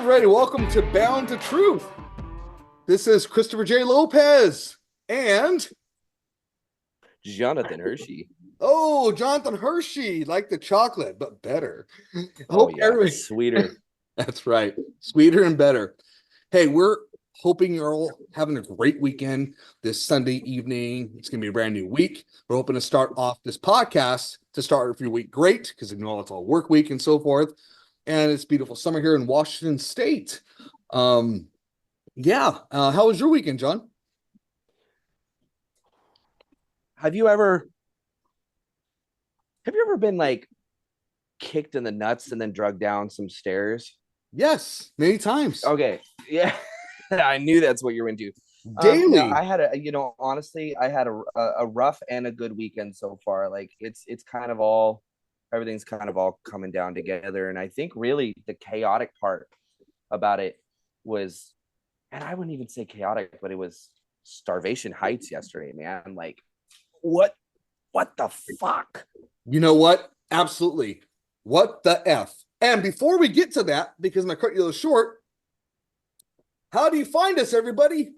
ready. Welcome to Bound to Truth. This is Christopher J. Lopez and Jonathan Hershey. Oh, Jonathan Hershey, like the chocolate, but better. Oh, yeah, sweeter. That's right. Sweeter and better. Hey, we're hoping you're all having a great weekend this Sunday evening. It's going to be a brand new week. We're hoping to start off this podcast to start your week great because you know it's all work week and so forth. And it's beautiful summer here in Washington State. How was your weekend, John? Have you ever been like kicked in the nuts and then dragged down some stairs? Yes, many times. Okay. Yeah. I knew that's what you're into. Daily. I had honestly, I had a rough and a good weekend so far. Like it's kind of all, everything's kind of all coming down together. And I think really the chaotic part about it was, and I wouldn't even say chaotic, but it was Starvation Heights yesterday, man. Like what the fuck? You know what? Absolutely. What the F? And before we get to that, because my cut you a little short, how do you find us, everybody?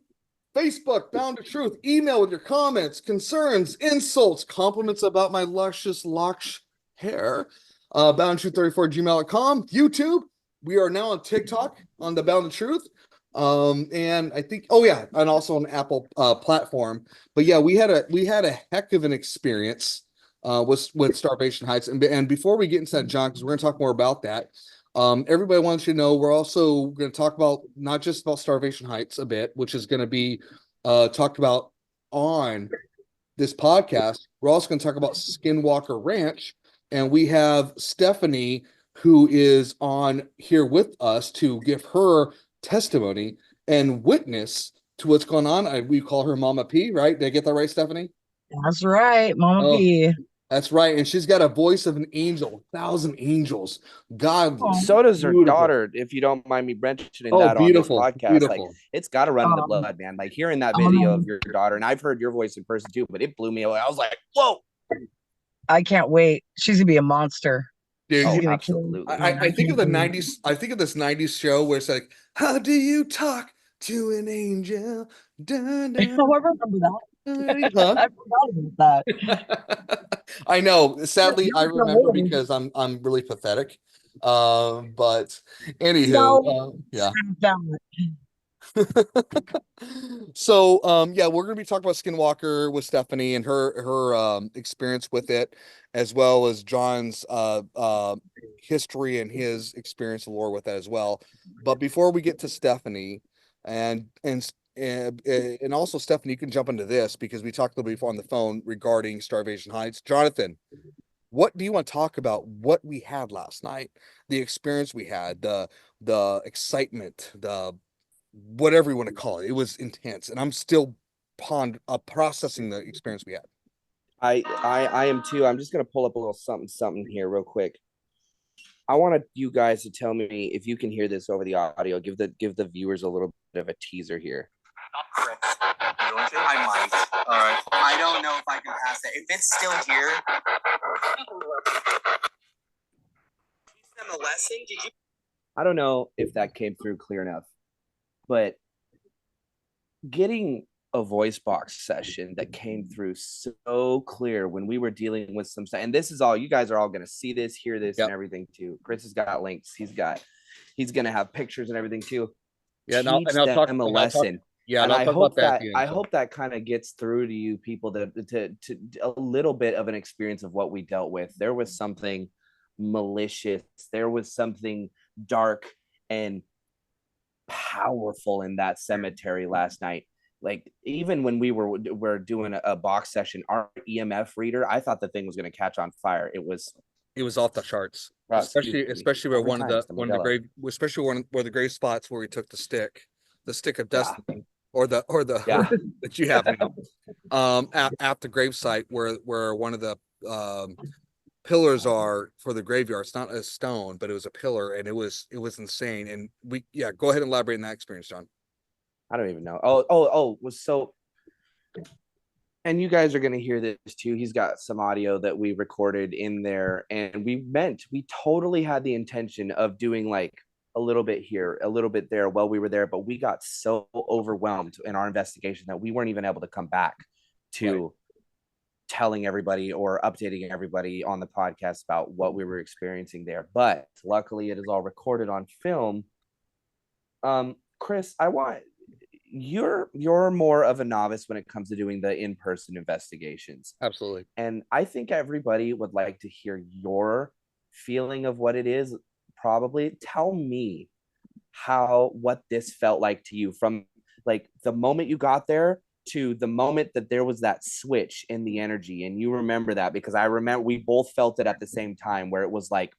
Facebook, Bound to Truth. Email with your comments, concerns, insults, compliments about my luscious locks hair. boundtruth34@gmail.com. YouTube. We are now on TikTok on the Bound to Truth. And I think, and also on Apple platform. But yeah, we had a heck of an experience with Starvation Heights. And before we get into that, John, because we're going to talk more about that. Everybody wants you to know we're also going to talk about not just about Starvation Heights a bit, which is going to be talked about on this podcast. We're also going to talk about Skinwalker Ranch, and we have Stephanie, who is on here with us to give her testimony and witness to what's going on. We call her Mama P, right? Did I get that right, Stephanie? That's right, Mama P. That's right. And she's got a voice of an angel, 1,000 angels. God. So does her daughter, if you don't mind me mentioning that beautiful, on this podcast. Beautiful. Like, it's got to run in the blood, man. Like, hearing that video of your daughter, and I've heard your voice in person too, but it blew me away. I was like, whoa. I can't wait. She's going to be a monster. Dude, absolutely. I think of the 90s. I think of this 90s show where it's like, how do you talk to an angel? Dun, dun. I remember that. Huh? I forgot about that. I know. Sadly, I remember because I'm really pathetic. But anywho, yeah. So we're gonna be talking about Skinwalker with Stephanie and her experience with it, as well as John's history and his experience of lore with that as well. But before we get to Stephanie and also Stephanie, you can jump into this because we talked a little bit before on the phone regarding Starvation Heights. Jonathan, what do you want to talk about? What we had last night, the experience we had, the excitement, the whatever you want to call it. It was intense, and I'm still processing the experience we had. I am too. I'm just gonna pull up a little something here real quick. I want you guys to tell me if you can hear this over the audio. Give the viewers a little bit of a teaser here. I might. All right. I don't know if I can pass it. If it's still here. Teach them a lesson. Did you? I don't know if that came through clear enough, but getting a voice box session that came through so clear when we were dealing with some stuff, and this is all, you guys are all going to see this, hear this, and everything too. Chris has got links. He's going to have pictures and everything too. Yeah, Teach them a lesson. And I hope that kind of gets through to you people to a little bit of an experience of what we dealt with. There was something malicious. There was something dark and powerful in that cemetery last night. Like, even when we were doing a box session, our EMF reader, I thought the thing was going to catch on fire. It was off the charts, especially where one of the grave spots where we took the stick of destiny, or the that you have now, at the gravesite where one of the pillars are for the graveyard. It's not a stone, but it was a pillar, and it was insane. And go ahead and elaborate on that experience, John. I don't even know. Oh, was so. And you guys are going to hear this too. He's got some audio that we recorded in there, and we totally had the intention of doing like a little bit here, a little bit there while we were there, but we got so overwhelmed in our investigation that we weren't even able to come back to telling everybody or updating everybody on the podcast about what we were experiencing there. But luckily it is all recorded on film. Chris, you're more of a novice when it comes to doing the in-person investigations. Absolutely. And I think everybody would like to hear your feeling of what it is. Probably tell me what this felt like to you, from like the moment you got there to the moment that there was that switch in the energy. And you remember that, because I remember we both felt it at the same time, where it was like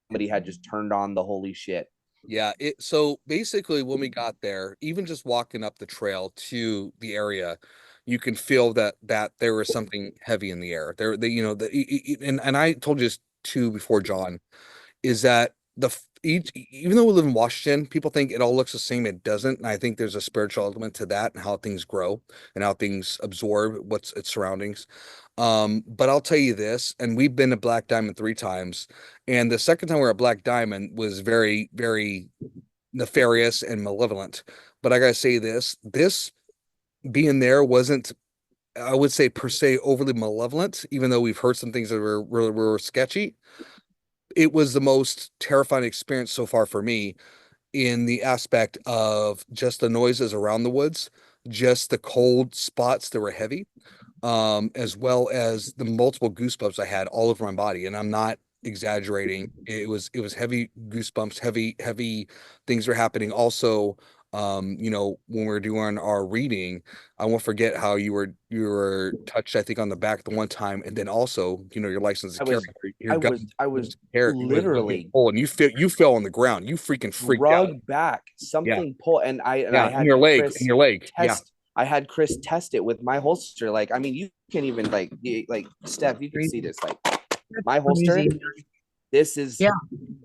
somebody had just turned on the holy shit. Yeah. So basically when we got there, even just walking up the trail to the area, you can feel that there was something heavy in the air there. And I told you this too before, John, is that even though we live in Washington, people think it all looks the same. It doesn't. And I think there's a spiritual element to that, and how things grow and how things absorb what's its surroundings. But I'll tell you this, and we've been to Black Diamond 3 times, and the second time we were at Black Diamond was very, very nefarious and malevolent. But I gotta say this being there wasn't, I would say, per se overly malevolent, even though we've heard some things that were sketchy. It was the most terrifying experience so far for me, in the aspect of just the noises around the woods, just the cold spots that were heavy, as well as the multiple goosebumps I had all over my body. And I'm not exaggerating. It was heavy goosebumps, heavy things were happening. Also, when we were doing our reading, I won't forget how you were touched, I think, on the back the one time, and then also, your license is carry. I was literally and you fell on the ground. You freaking freaked out. Back, something pulled, and I had in your leg. I had Chris test it with my holster. Like, I mean, you can even like Steph, you can see this, like my holster. This is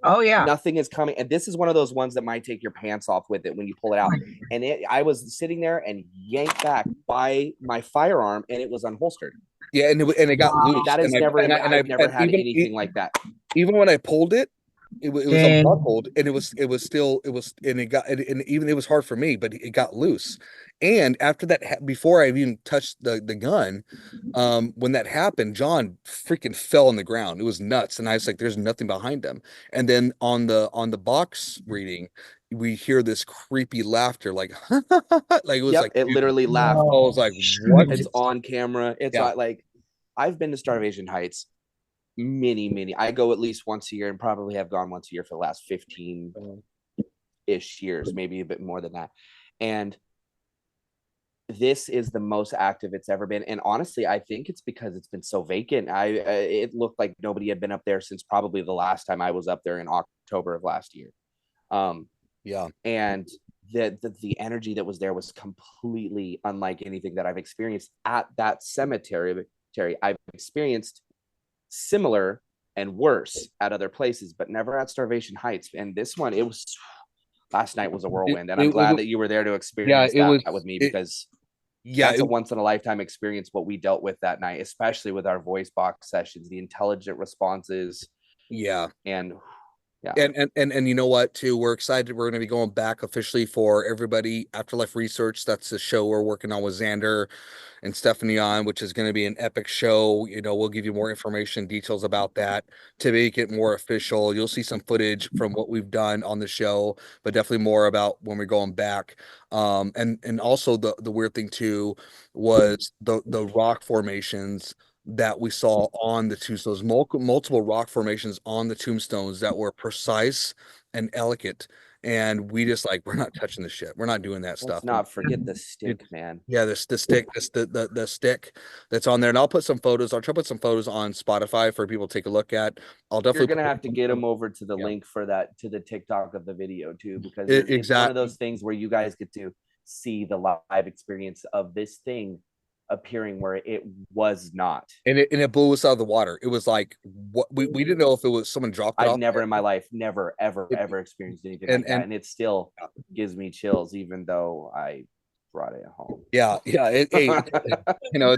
nothing is coming, and this is one of those ones that might take your pants off with it when you pull it out. And I was sitting there and yanked back by my firearm, and it was unholstered. Yeah, and it got loose. That is never. I've never had anything like that. Even when I pulled it, it was unbuckled, and it was hard for me, but it got loose. And after that, before I even touched the gun, when that happened, John freaking fell on the ground. It was nuts, and I was like, "There's nothing behind him." And then on the box reading, we hear this creepy laughter, like, like it was like it literally laughed. I was like, "What?" It's on camera. It's not like, I've been to Starvation Heights many. I go at least once a year, and probably have gone once a year for the last 15-ish years, maybe a bit more than that. And this is the most active it's ever been. And honestly, I think it's because it's been so vacant. It looked like nobody had been up there since probably the last time I was up there in October of last year. And the energy that was there was completely unlike anything that I've experienced at that cemetery. I've experienced similar and worse at other places, but never at Starvation Heights. And this one, last night was a whirlwind, and I'm glad that you were there to experience that with me, because that's a once in a lifetime experience, what we dealt with that night, especially with our voice box sessions, the intelligent responses. And you know what, too, we're excited. We're going to be going back officially for everybody. Afterlife Research, that's the show we're working on with Xander and Stephanie on, which is going to be an epic show. We'll give you more information, details about that to make it more official. You'll see some footage from what we've done on the show, but definitely more about when we're going back. And also the weird thing too was the rock formations that we saw on the tombstones, multiple rock formations on the tombstones that were precise and elegant. And we just we're not touching the shit. We're not doing that stuff. Let's not forget the stick, man. Yeah, the stick, the stick that's on there. And I'll put some photos. I'll try to put some photos on Spotify for people to take a look at. You're gonna have to get them over to the link for that, to the TikTok of the video too, because it's one of those things where you guys get to see the live experience of this thing appearing where it was not, and it blew us out of the water. It was like, what we didn't know if it was someone dropped it. I've never in my life ever experienced anything like that, and it still gives me chills, even though I brought it home. It's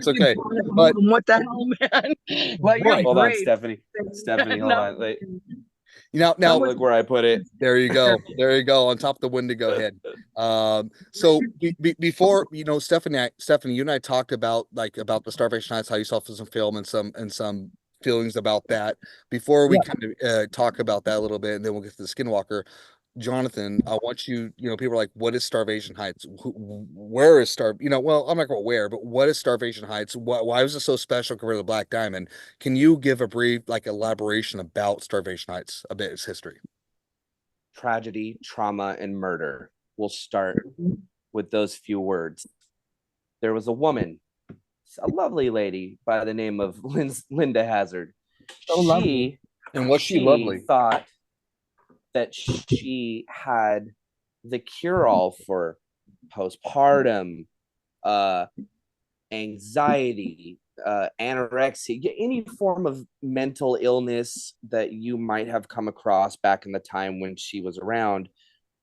okay, but what the hell, man? Hold on, Stephanie, hold on. Now look where I put it. There you go. There you go. On top of the Wendigo head. So before, Stephanie, you and I talked about about the Starvation Heights, how you saw some film and some feelings about that. Before we kind of talk about that a little bit, and then we'll get to the Skinwalker. Jonathan, I want you, people are like, what is Starvation Heights? Where is well, I'm not going to where, but what is Starvation Heights? Why was it so special compared to the Black Diamond? Can you give a brief, elaboration about Starvation Heights, a bit of its history? Tragedy, trauma, and murder. We'll start with those few words. There was a woman, a lovely lady by the name of Linda Hazard. So lovely. And was she lovely? Thought that she had the cure-all for postpartum, anxiety, anorexia, any form of mental illness that you might have come across back in the time when she was around.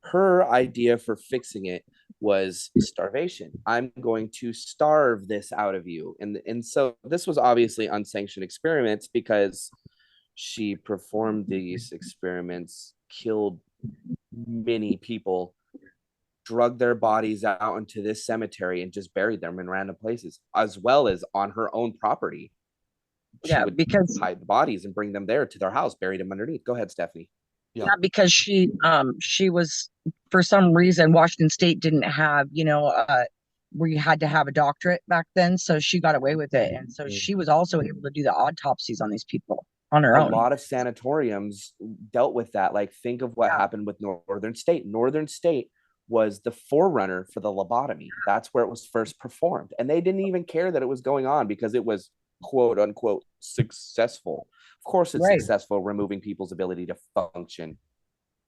Her idea for fixing it was starvation. I'm going to starve this out of you. And so this was obviously unsanctioned experiments, because she performed these experiments, killed many people, drugged their bodies out into this cemetery and just buried them in random places, as well as on her own property. She would because hide the bodies and bring them there to their house, bury them underneath. Go ahead, Stephanie. Yeah, because she was, for some reason, Washington State didn't have, where you had to have a doctorate back then, so she got away with it, and so she was also able to do the autopsies on these people on her own. A lot of sanatoriums dealt with that. Like, think of what happened with Northern State. Northern State was the forerunner for the lobotomy. That's where it was first performed, and they didn't even care that it was going on, because it was quote unquote successful. Of course it's successful, removing people's ability to function.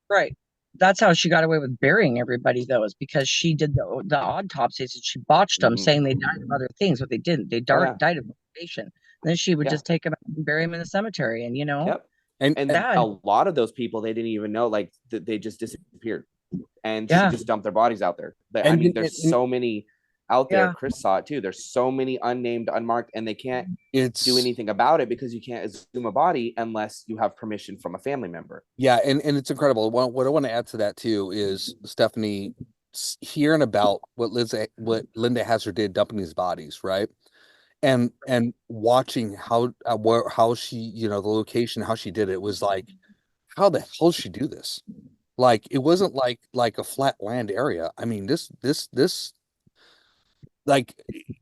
Right. That's how she got away with burying everybody, though, is because she did the autopsies and she botched them, saying they died of other things, but they didn't. They died of starvation. Then she would just take them out and bury them in the cemetery, and and a lot of those people, they didn't even know, like, they just disappeared, and she just dumped their bodies out there. I mean, there's so many out there. Chris saw it too. There's so many unnamed, unmarked, and they can't do anything about it, because you can't exhume a body unless you have permission from a family member. Yeah, and it's incredible. What I want to add to that too is, Stephanie, hearing about what Linda Hazard did, dumping these bodies, right? And watching how she, the location, how she did it, was like, how the hell did she do this? Like, it wasn't like a flat land area. I mean, this like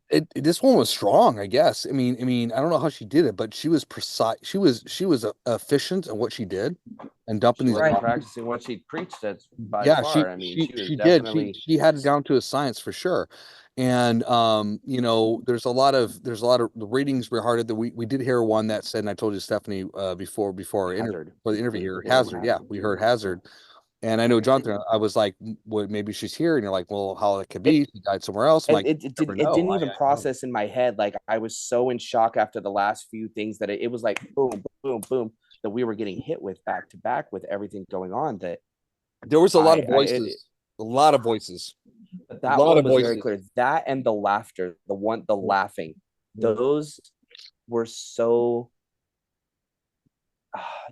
this one was strong, I guess. I mean, I don't know how she did it, but she was precise. She was efficient in what she did, and dumping these. Practicing what she preached. That's by far. I mean, she did. She had it down to a science for sure. And there's a lot of the ratings were hard. That we did hear one that said, and I told you, Stephanie, before the interview here, Hazard. Yeah, we heard Hazard. And I know, Jonathan, I was like, well, maybe she's here. And you're like, well, how it could be? She died somewhere else. I'm like, it didn't even process in my head. Like, I was so in shock after the last few things that it was like, boom, boom, boom, that we were getting hit with back to back with everything going on. That there was a lot of voices. But that one was very clear. That and the laughter, the laughing, those were so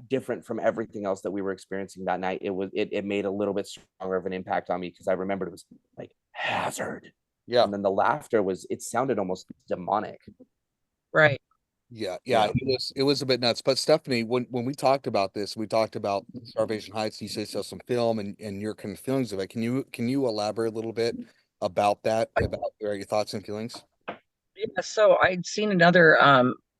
different from everything else that we were experiencing that night. It made a little bit stronger of an impact on me, because I remembered it was like Hazard. Yeah. And then the laughter it sounded almost demonic. Right. Yeah. It was a bit nuts. But Stephanie, when we talked about this, we talked about Starvation Heights. You saw some film and your kind of feelings of it. Can you elaborate a little bit about that, about your thoughts and feelings? Yeah, so I'd seen another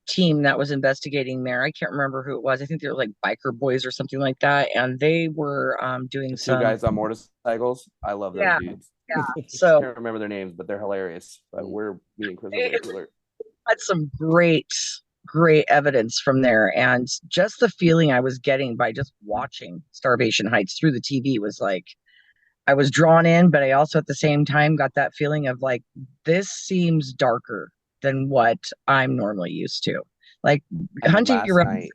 team that was investigating there. I can't remember who it was. I think they were like biker boys or something like that, and they were doing two guys on motorcycles. I love those dudes. Yeah. So I can't remember their names, but they're hilarious. But we're being Inquisitive. Had some great evidence from there, and just the feeling I was getting by just watching Starvation Heights through the TV was like, I was drawn in, but I also at the same time got that feeling of like, this seems darker than what I'm normally used to. Like, hunting around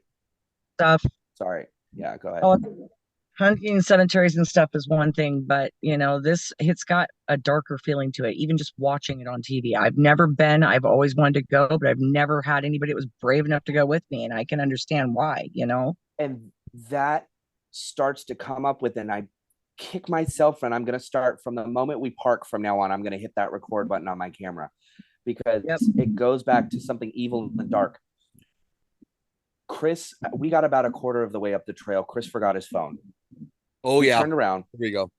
stuff. Sorry. Yeah, go ahead. Hunting cemeteries and stuff is one thing, but it's got a darker feeling to it, even just watching it on TV. I've always wanted to go, but I've never had anybody that was brave enough to go with me, and I can understand why, And that starts to come up with, and I kick myself, and I'm going to start from the moment we park from now on. I'm going to hit that record button on my camera because it goes back to something evil and dark. Chris, we got about a quarter of the way up the trail. Chris forgot his phone. Oh, we yeah. Turned around. Here we go.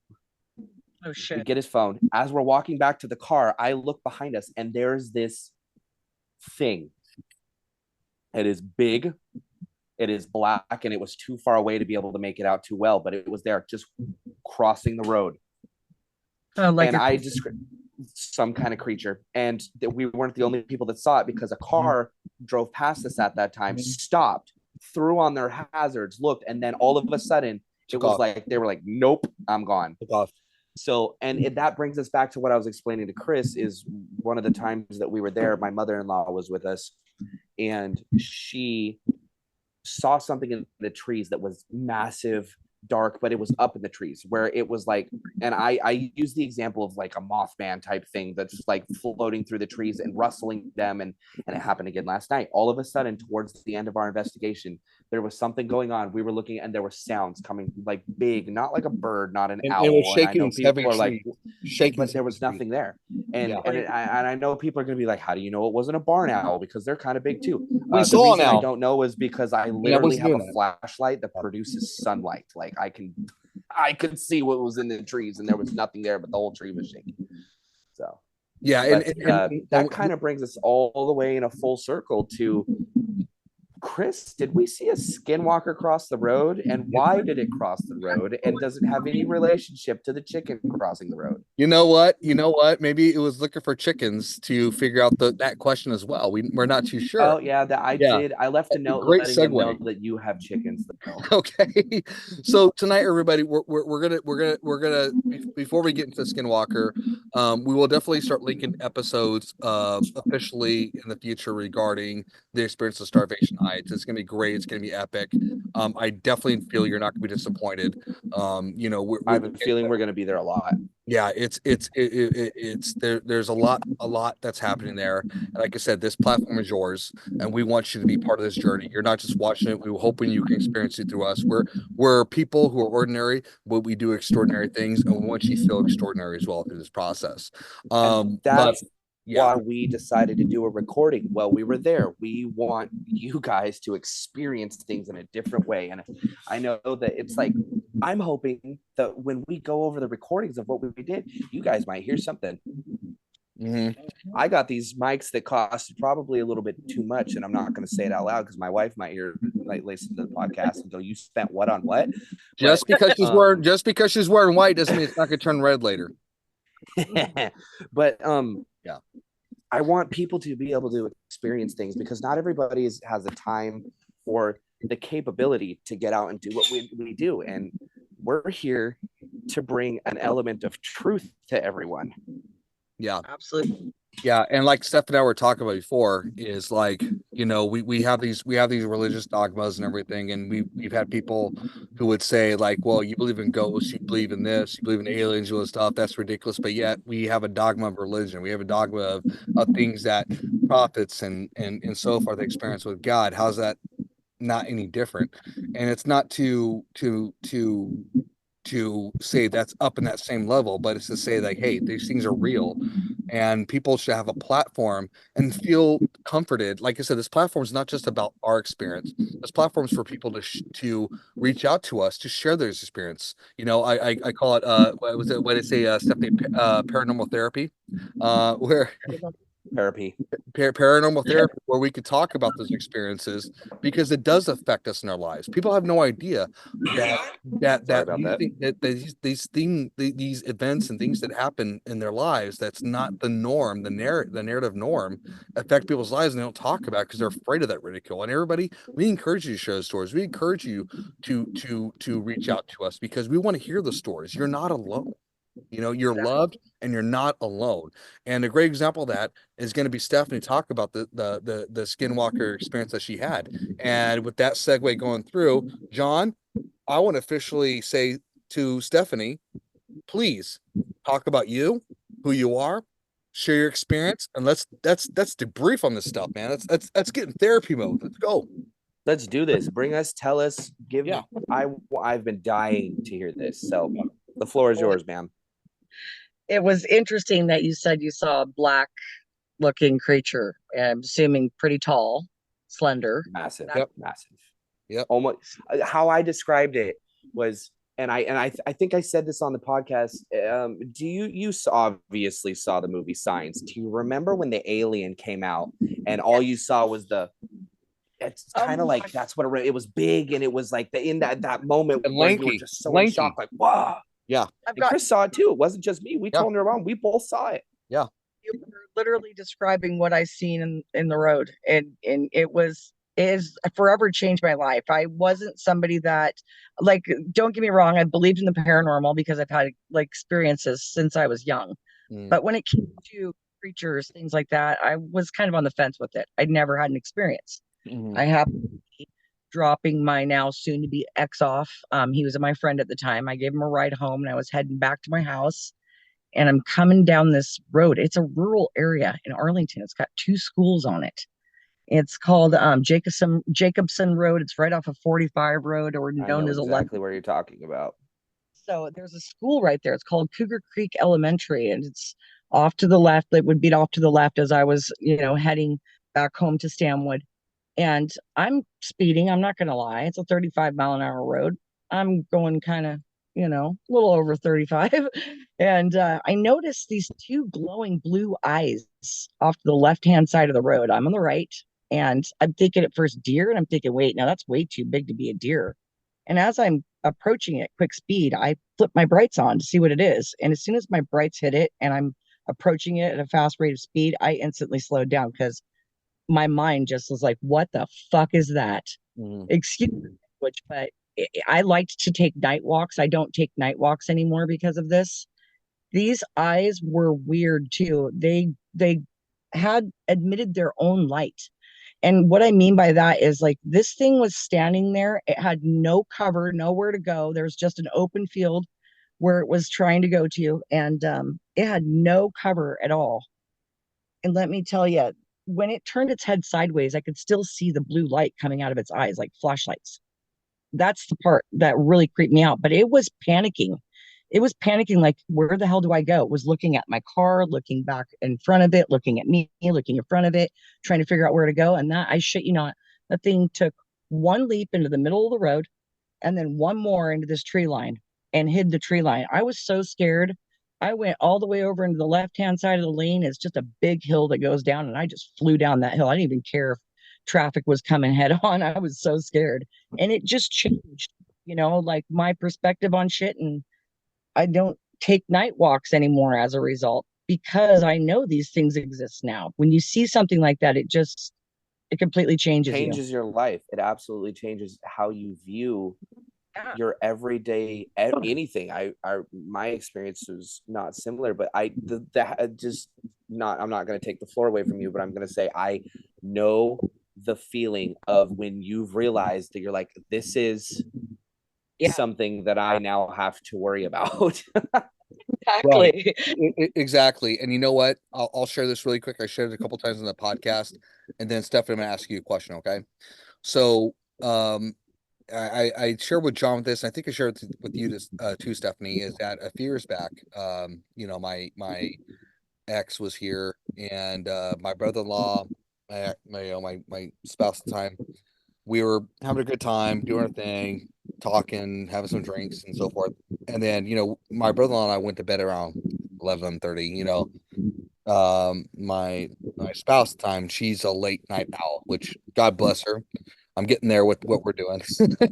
Oh, shit. We get his phone. As we're walking back to the car, I look behind us, and there's this thing. It is big. It is black, and it was too far away to be able to make it out too well, but it was there just crossing the road. Like and I just some kind of creature. And we weren't the only people that saw it because a car drove past us at that time, stopped, threw on their hazards, looked, and then all of a sudden it was like they were like, nope, I'm gone. So, and that brings us back to what I was explaining to Chris. Is one of the times that we were there, my mother-in-law was with us, and she saw something in the trees that was massive, dark, but it was up in the trees where it was like, and I use the example of like a Mothman type thing that's just like floating through the trees and rustling them. And it happened again last night. All of a sudden, towards the end of our investigation, there was something going on. We were looking and there were sounds coming like big, not like a bird, not an owl. It was shaking, and I know people are like, shaking, but there was nothing there. And I know people are going to be like, how do you know it wasn't a barn owl? Because they're kind of big too. We saw an owl. I don't know is because I literally have a flashlight that produces sunlight. Like I could see what was in the trees, and there was nothing there, but the whole tree was shaking. So yeah, and that kind of brings us all the way in a full circle to Chris. Did we see a skinwalker cross the road, and why did it cross the road, and does it have any relationship to the chicken crossing the road? You know what? Maybe it was looking for chickens to figure out that question as well. We're not too sure. Oh yeah, did. I left a note letting them know that you have chickens. Okay, so tonight, everybody, we're gonna before we get into Skinwalker, we will definitely start linking episodes officially in the future regarding the experience of Starvation Heights. It's gonna be great. It's gonna be epic. I definitely feel you're not gonna be disappointed. I have a feeling we're gonna be there a lot. Yeah, it's there's a lot that's happening there. And like I said, this platform is yours, and we want you to be part of this journey. You're not just watching it. We're hoping you can experience it through us. We're people who are ordinary, but we do extraordinary things, and we want you to feel extraordinary as well through this process. That's why we decided to do a recording. Well, we were there. We want you guys to experience things in a different way. And I know that it's like, I'm hoping that when we go over the recordings of what we did, you guys might hear something. Mm-hmm. I got these mics that cost probably a little bit too much, and I'm not going to say it out loud because my wife might listen to the podcast and go, "You spent what on what?" Just because she's wearing white doesn't mean it's not going to turn red later. But yeah, I want people to be able to experience things because not everybody has the time or the capability to get out and do what we do, and we're here to bring an element of truth to everyone. Yeah, absolutely. Yeah, and like Steph and I were talking about before, is like, we have these religious dogmas and everything, and we've had people who would say like, well, you believe in ghosts, you believe in this, you believe in aliens, all this stuff, that's ridiculous. But yet we have a dogma of religion, we have a dogma of things that prophets and so forth experience with God. How's that not any different? And it's not to say that's up in that same level, but it's to say like, hey, these things are real, and people should have a platform and feel comforted. Like I said, this platform is not just about our experience. This platform is for people to reach out to us to share their experience. I call it what did I say, Stephanie, paranormal therapy, where paranormal therapy, where we could talk about those experiences, because it does affect us in our lives. People have no idea these events and things that happen in their lives, that's not the norm, the narrative norm, affect people's lives, and they don't talk about it because they're afraid of that ridicule. And everybody, we encourage you to share the stories. We encourage you to reach out to us because we want to hear the stories. You're not alone. You're loved and you're not alone. And a great example of that is going to be Stephanie talk about the Skinwalker experience that she had. And with that segue going through, John, I want to officially say to Stephanie, please talk about you, who you are, share your experience, and let's debrief on this stuff, man. Let's get in therapy mode. Let's go. Let's do this. Bring us, tell us, I've been dying to hear this. So the floor is yours, ma'am. It was interesting that you said you saw a black looking creature. I'm assuming pretty tall, slender. Massive. Massive. Yep. Almost how I described it was, and I think I said this on the podcast. You obviously saw the movie Signs. Do you remember when the alien came out and all you saw was it's kind of like that's what it was, big, and it was like in that moment and where lanky, you were just so in shock, like wow. Yeah. And Chris saw it too. It wasn't just me. We told her around. We both saw it. Yeah. You were literally describing what I seen in the road, and it is forever changed my life. I wasn't somebody that, like, don't get me wrong, I believed in the paranormal because I've had like experiences since I was young. But when it came to creatures, things like that, I was kind of on the fence with it. I'd never had an experience. I happened to be dropping my now soon to be ex off. He was my friend at the time. I gave him a ride home and I was heading back to my house, and I'm coming down this road. It's a rural area in Arlington. It's got 2 schools on it. It's called Jacobson Road. It's right off of 45 Road, or known as 11. Exactly where you're talking about. So there's a school right there. It's called Cougar Creek Elementary, and it's off to the left. It would be off to the left as I was, heading back home to Stanwood. And I'm speeding. I'm not going to lie. It's a 35-mile-an-hour road. I'm going kind of, a little over 35. And I noticed these 2 glowing blue eyes off to the left-hand side of the road. I'm on the right. And I'm thinking at first deer. And I'm thinking, wait, now that's way too big to be a deer. And as I'm approaching it quick speed, I flip my brights on to see what it is. And as soon as my brights hit it and I'm approaching it at a fast rate of speed, I instantly slowed down because my mind just was like, what the fuck is that? Excuse me, but I liked to take night walks. I don't take night walks anymore because of this. These eyes were weird too. They had admitted their own light. And what I mean by that is, like, this thing was standing there. It had no cover, nowhere to go. There's just an open field where it was trying to go to. And it had no cover at all. And let me tell you, when it turned its head sideways, I could still see the blue light coming out of its eyes like flashlights. That's the part that really creeped me out. But it was panicking. It was panicking, like, where the hell do I go? It was looking at my car, looking back in front of it, looking at me, looking in front of it, trying to figure out where to go. And that, I shit you not, that thing took one leap into the middle of the road and then one more into this tree line and hid the tree line. I was so scared. I went all the way over into the left-hand side of the lane. It's just a big hill that goes down, and I just flew down that hill. I didn't even care if traffic was coming head on. I was so scared. And it just changed, like, my perspective on shit. And I don't take night walks anymore as a result, because I know these things exist now. When you see something like that, it completely changes your life. It absolutely changes how you view your everyday anything. My experience was not similar, but I'm not going to take the floor away from you, but I'm going to say I know the feeling of when you've realized that you're like, this is something that I now have to worry about. Exactly. Right. Exactly. And you know what? I'll share this really quick. I shared it a couple times in the podcast, and then Steph, I'm going to ask you a question. Okay. So, I shared with John with this. I think I shared it with you this too, Stephanie. Is that a few years back, my ex was here, and my brother-in-law, my spouse at the time, we were having a good time, doing our thing, talking, having some drinks and so forth. And then, my brother-in-law and I went to bed around 11:30. My spouse at the time, she's a late night owl, which God bless her. I'm getting there with what we're doing.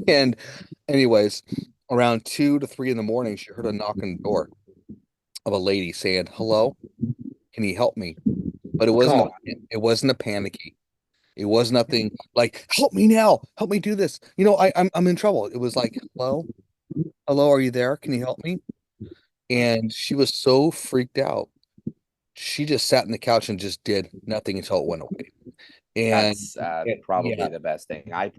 And anyways, around 2 to 3 in the morning, she heard a knock on the door of a lady saying, "Hello, can you help me?" But it wasn't a panicky. It was nothing like, "Help me now, help me do this. I'm in trouble." It was like, "Hello, are you there? Can you help me?" And she was so freaked out. She just sat on the couch and just did nothing until it went away. And that's probably the best thing. And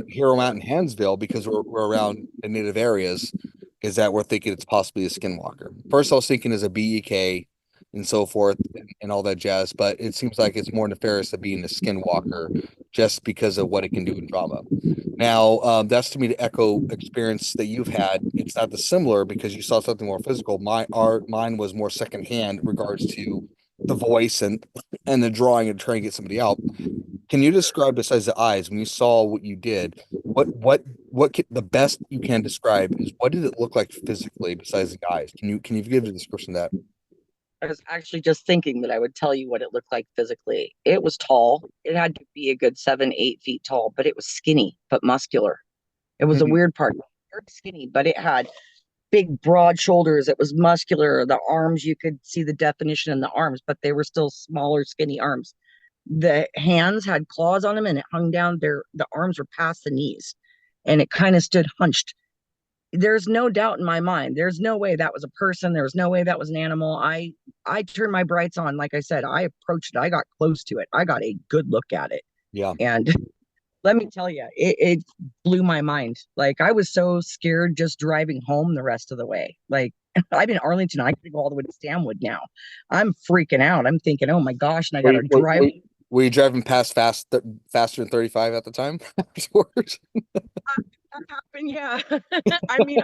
here I'm out in Hansville, because we're around the native areas, is that we're thinking it's possibly a skinwalker. First, I was thinking as a BEK and so forth and all that jazz, but it seems like it's more nefarious to being a skinwalker, just because of what it can do in drama. Now, that's to me the echo experience that you've had. It's not the similar because you saw something more physical. Mine was more secondhand in regards to the voice and the drawing and trying to get somebody out. Can you describe, besides the eyes, when you saw what you did, the best you can describe is what did it look like physically besides the eyes? Can you give a description of that? I was actually just thinking that I would tell you what it looked like physically. It was tall. It had to be a good 7, 8 feet tall, but it was skinny but muscular. It was a weird part. Very skinny, but it had big, broad shoulders. It was muscular. The arms, you could see the definition in the arms, but they were still smaller, skinny arms. The hands had claws on them, and it hung down there. The arms were past the knees, and it kind of stood hunched. There's no doubt in my mind. There's no way that was a person. There was no way that was an animal. I turned my brights on. Like I said, I approached it. I got close to it. I got a good look at it. Yeah. And let me tell you, it blew my mind. Like, I was so scared just driving home the rest of the way. Like, I'm in Arlington. I can go all the way to Stanwood now. I'm freaking out. I'm thinking, oh my gosh, and I got to drive. Were you driving faster than 35 at the time? Afterwards? That happened, yeah. I mean,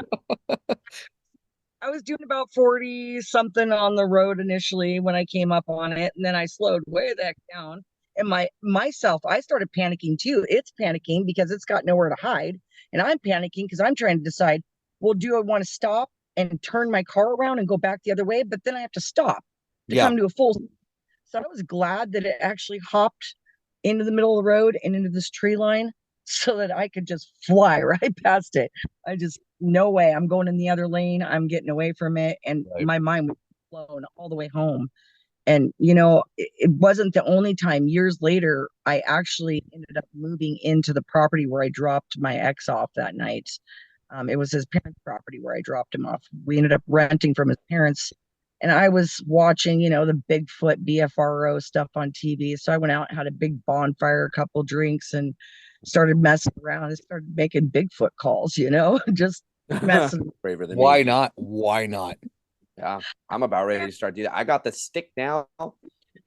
I was doing about 40 something on the road initially when I came up on it, and then I slowed way the heck down. And I started panicking too. It's panicking because it's got nowhere to hide, and I'm panicking because I'm trying to decide, well, do I want to stop and turn my car around and go back the other way? But then I have to stop to come to a full. So I was glad that it actually hopped into the middle of the road and into this tree line so that I could just fly right past it. No way. I'm going in the other lane. I'm getting away from it. And my mind was blown all the way home. And, it wasn't the only time. Years later, I actually ended up moving into the property where I dropped my ex off that night. It was his parents' property where I dropped him off. We ended up renting from his parents. And I was watching, the Bigfoot BFRO stuff on TV. So I went out and had a big bonfire, a couple drinks, and started messing around and started making Bigfoot calls, just messing. Braver than Why me. not? Why not? Yeah, I'm about ready to start doing that. I got the stick now.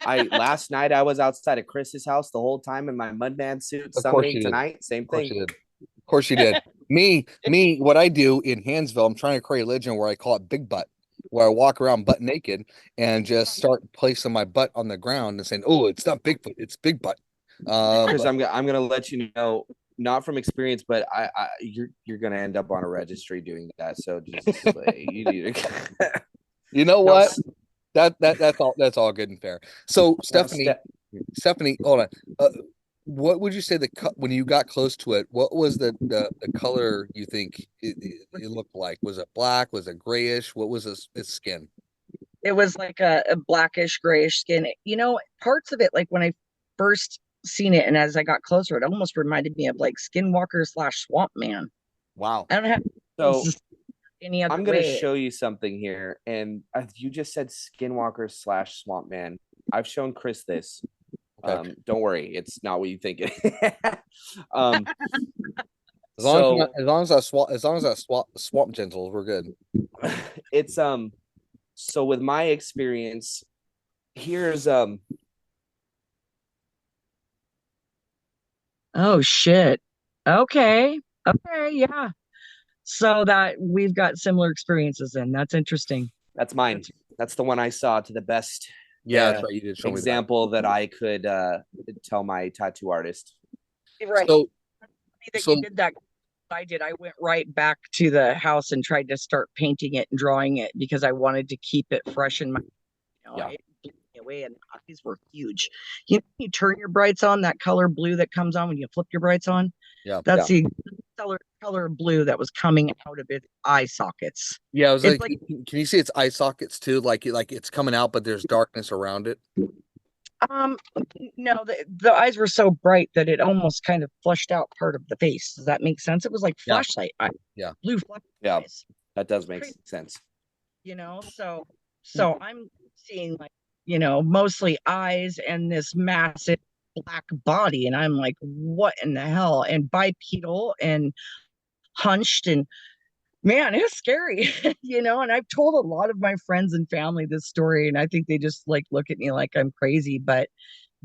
Last night I was outside of Chris's house the whole time in my Mudman suit. Summoning tonight, same thing. Of course you did. Me, what I do in Hansville, I'm trying to create a legend where I call it Big Butt, where I walk around butt naked and just start placing my butt on the ground and saying, "Oh, it's not Bigfoot, it's Big Butt." Chris, I'm gonna let you know, not from experience, but you're gonna end up on a registry doing that. So just you need to. You know what? That's all good and fair. So Stephanie, hold on. What would you say when you got close to it? What was the color you think it looked like? Was it black? Was it grayish? What was its skin? It was like a blackish grayish skin. Parts of it, like when I first seen it, and as I got closer, it almost reminded me of like Skinwalker / Swamp Man. Wow. I don't have any other. I'm gonna show you something here, and you just said Skinwalker / Swamp Man. I've shown Chris this. Okay. Don't worry, it's not what you think it is. As long as I swamp gentle, we're good. It's so with my experience, here's oh shit. Okay, yeah. So that we've got similar experiences in. That's interesting. That's mine. That's the one I saw to the best. Yeah, that's right. You did show example that I could tell my tattoo artist. Right. So you did that. I did. I went right back to the house and tried to start painting it and drawing it because I wanted to keep it fresh in my. It blew me away, and the eyes were huge. You turn your brights on, that color blue that comes on when you flip your brights on. Yeah, that's the color blue that was coming out of its eye sockets. Yeah, I was like, can you see its eye sockets too? Like it's coming out, but there's darkness around it. No, the eyes were so bright that it almost kind of flushed out part of the face. Does that make sense? It was like flashlight eyes. Yeah, blue flashlight eyes. That does make sense. So I'm seeing mostly eyes and this massive black body, and I'm like, what in the hell? And bipedal and hunched, and man, it's scary. And I've told a lot of my friends and family this story, and I think they just like look at me like I'm crazy, but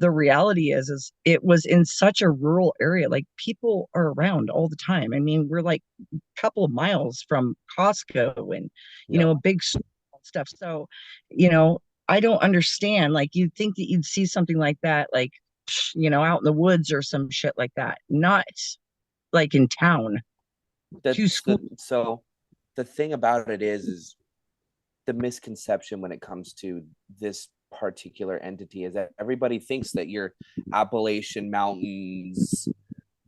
the reality is it was in such a rural area. Like, people are around all the time. I mean, we're like a couple of miles from Costco and, a big stuff. So, I don't understand. Like, you'd think that you'd see something like that, like, out in the woods or some shit like that, not like in town. So the thing about it is the misconception when it comes to this particular entity is that everybody thinks that your Appalachian Mountains,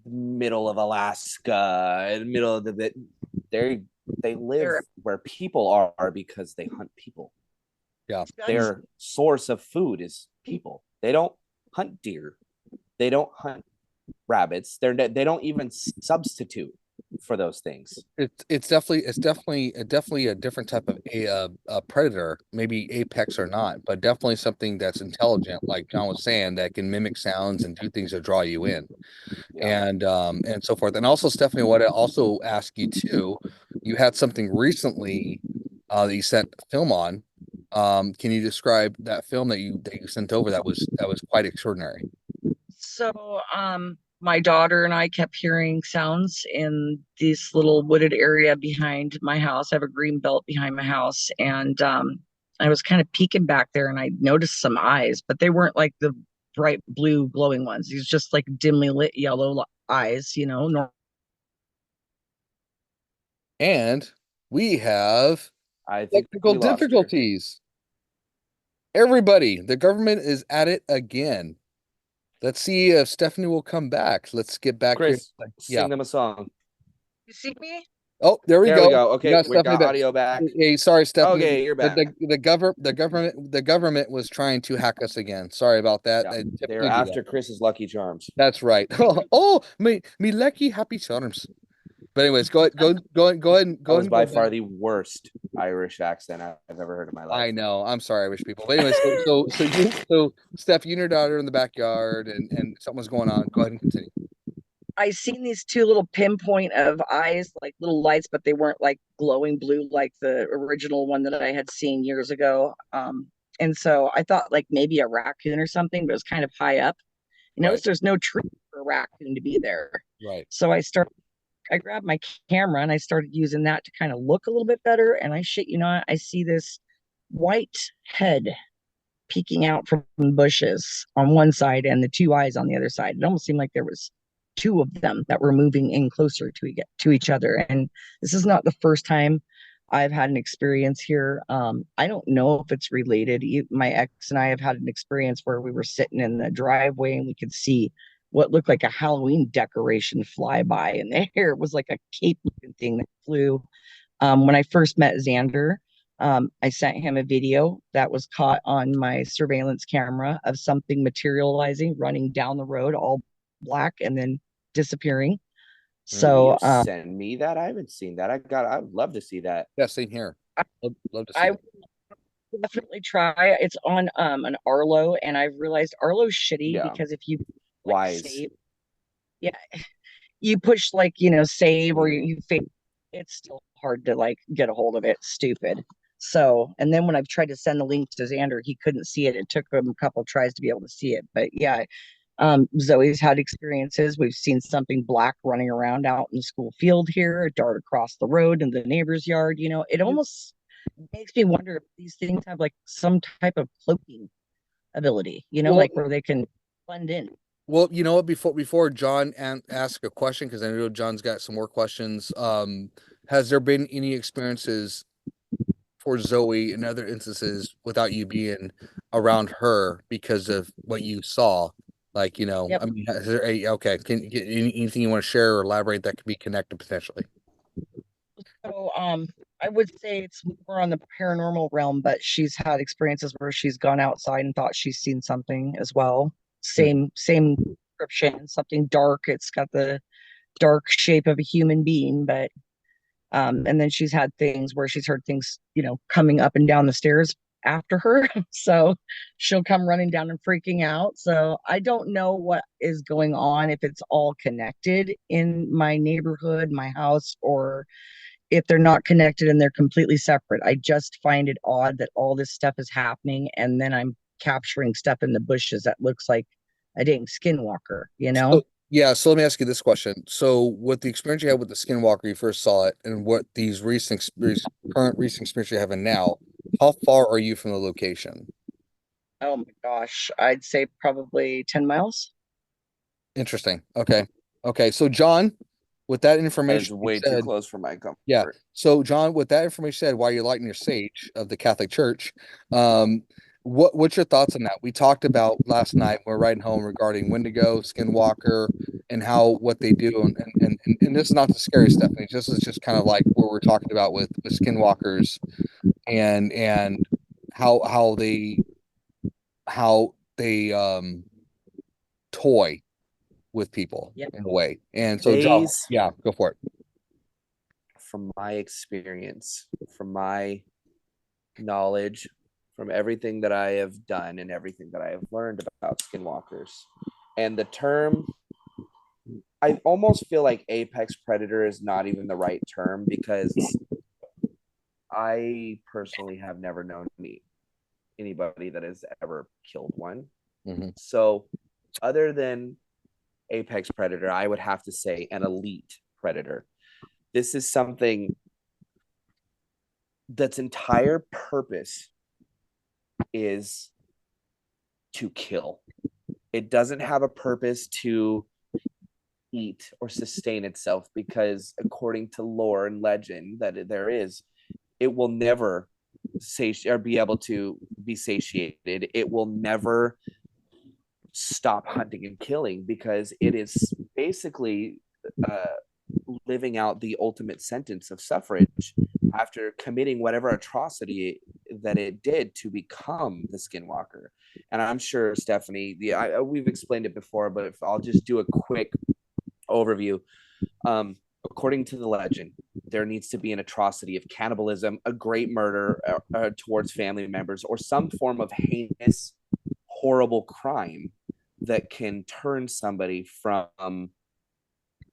middle of Alaska, middle of they live where people are because they hunt people. Yeah. Their source of food is people. They don't hunt deer. They don't hunt rabbits. They don't even substitute for those things. It's definitely a different type of a predator, maybe apex or not, but definitely something that's intelligent, like John was saying, that can mimic sounds and do things to draw you in. And so forth. And also, Stephanie, what I also ask you too, you had something recently that you sent a film on. Can you describe that film that you sent over that was quite extraordinary? So, my daughter and I kept hearing sounds in this little wooded area behind my house. I have a green belt behind my house, and I was kind of peeking back there, and I noticed some eyes, but they weren't like the bright blue glowing ones. These just like dimly lit yellow eyes, And we have I think technical difficulties. Everybody, the government is at it again. Let's see if Stephanie will come back. Let's get back Chris, here. Sing them a song. You see me? Oh, there we go. Okay, we got audio back. Hey, sorry, Stephanie. Okay, you're back. The government was trying to hack us again. Sorry about that. Yeah, they're after Chris's Lucky Charms. That's right. Oh, me lucky happy charms. But anyways, go ahead. That was by far the worst Irish accent I've ever heard in my life. I know. I'm sorry, Irish people. But anyways, so Steph, you and your daughter in the backyard, and something's going on. Go ahead and continue. I seen these two little pinpoint of eyes, like little lights, but they weren't like glowing blue like the original one that I had seen years ago. And so I thought like maybe a raccoon or something, but it was kind of high up. You notice there's no tree for a raccoon to be there. Right. So I grabbed my camera and I started using that to kind of look a little bit better. And I shit you not, I see this white head peeking out from bushes on one side and the two eyes on the other side. It almost seemed like there was two of them that were moving in closer to each other. And this is not the first time I've had an experience here. I don't know if it's related. My ex and I have had an experience where we were sitting in the driveway and we could see what looked like a Halloween decoration fly by, and there was like a cape looking thing that flew. When I first met Xander, I sent him a video that was caught on my surveillance camera of something materializing, running down the road, all black, and then disappearing. So send me that. I haven't seen that. I would love to see that. Yeah, same here. I'd love to see I definitely try. It's on an Arlo, and I've realized Arlo's shitty because if you save, you push like save or you fake, it's still hard to like get a hold of it. Stupid. So, and then when I've tried to send the link to Xander, he couldn't see it. It took him a couple tries to be able to see it. But yeah, Zoe's had experiences. We've seen something black running around out in the school field here, dart across the road in the neighbor's yard. It almost makes me wonder if these things have like some type of cloaking ability, like where they can blend in. Well, you know what, before John ask a question, because I know John's got some more questions. Has there been any experiences for Zoe in other instances without you being around her because of what you saw? Like, Yep. I mean, is there okay, anything you want to share or elaborate that could be connected potentially? So, I would say it's more on the paranormal realm, but she's had experiences where she's gone outside and thought she's seen something as well. Same description, something dark. It's got the dark shape of a human being, but and then she's had things where she's heard things, coming up and down the stairs after her. So she'll come running down and freaking out. So I don't know what is going on, if it's all connected in my neighborhood, my house, or if they're not connected and they're completely separate. I just find it odd that all this stuff is happening and then I'm capturing stuff in the bushes that looks like a dang skinwalker, So, yeah, so let me ask you this question. So with the experience you had with the Skinwalker, you first saw it, and what these current recent experience you're having now, how far are you from the location? Oh my gosh, I'd say probably 10 miles. Interesting. Okay. Okay. So John, with that That is information you way too said, close for my comfort. yeah. So John, with that information said, while you're lighting your sage of the Catholic Church, what's your thoughts on that? We talked about last night, we're riding home regarding Wendigo, Skinwalker, and how what they do, and this is not the scary Stephanie. This is just kind of like what we're talking about with Skinwalkers and how they toy with people in a way. And so John, yeah, go for it. From my experience, from my knowledge, from everything that I have done and everything that I have learned about skinwalkers, and the term, I almost feel like apex predator is not even the right term, because I personally have never known anybody that has ever killed one. Mm-hmm. So other than apex predator, I would have to say an elite predator. This is something that's entire purpose is to kill. It doesn't have a purpose to eat or sustain itself, because according to lore and legend that there is, it will never or be able to be satiated. It will never stop hunting and killing, because it is basically living out the ultimate sentence of suffrage after committing whatever atrocity that it did to become the skinwalker. And I'm sure Stephanie, we've explained it before, but if I'll just do a quick overview. According to the legend, there needs to be an atrocity of cannibalism, a great murder towards family members, or some form of heinous, horrible crime that can turn somebody from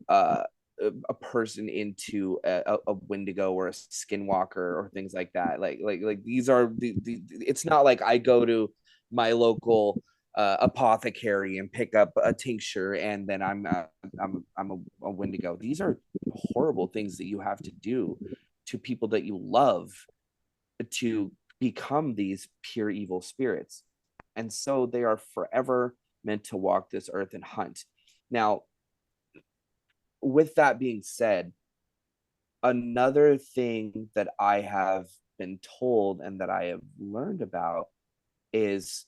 a person into a Wendigo or a Skinwalker or things like that. Like these are it's not like I go to my local apothecary and pick up a tincture and then I'm a Wendigo. These are horrible things that you have to do to people that you love to become these pure evil spirits. And so they are forever meant to walk this earth and hunt. Now, with that being said, another thing that I have been told and that I have learned about is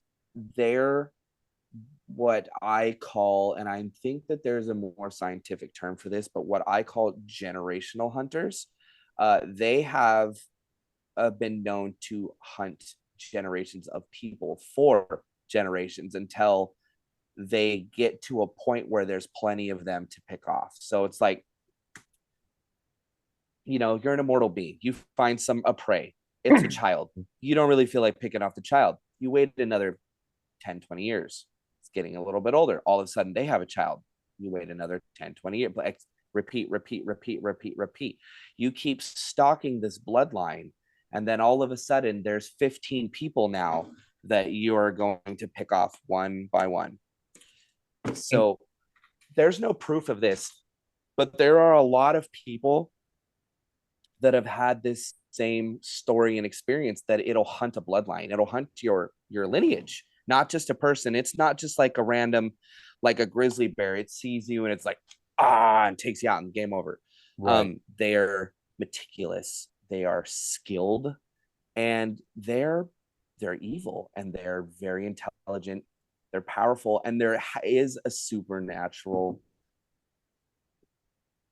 they're what I call, and I think that there's a more scientific term for this, but what I call generational hunters. They have been known to hunt generations of people for generations until they get to a point where there's plenty of them to pick off. So it's like, you're an immortal being. You find a prey. It's a child. You don't really feel like picking off the child. You wait another 10, 20 years. It's getting a little bit older. All of a sudden, they have a child. You wait another 10, 20 years. Repeat. You keep stalking this bloodline. And then all of a sudden, there's 15 people now that you are going to pick off one by one. So there's no proof of this, but there are a lot of people that have had this same story and experience, that it'll hunt a bloodline. It'll hunt your lineage, not just a person. It's not just like a random, like a grizzly bear. It sees you and it's like, and takes you out and game over. Right. They're meticulous. They are skilled, and they're evil, and they're very intelligent. They're powerful, and there is a supernatural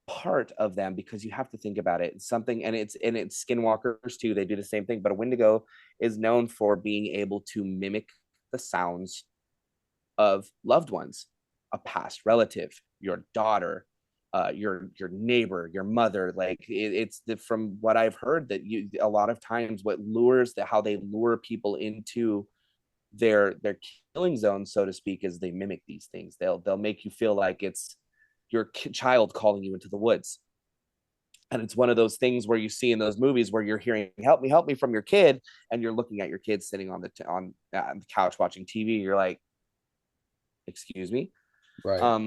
part of them, because you have to think about it. Something, and it's skinwalkers too. They do the same thing, but a Wendigo is known for being able to mimic the sounds of loved ones, a past relative, your daughter, your neighbor, your mother. Like from what I've heard, that a lot of times what lures how they lure people into their killing zone, so to speak, is they mimic these things. They'll make you feel like it's your child calling you into the woods. And it's one of those things where you see in those movies where you're hearing help me from your kid, and you're looking at your kid sitting on the couch watching TV. You're like, excuse me. Right. But,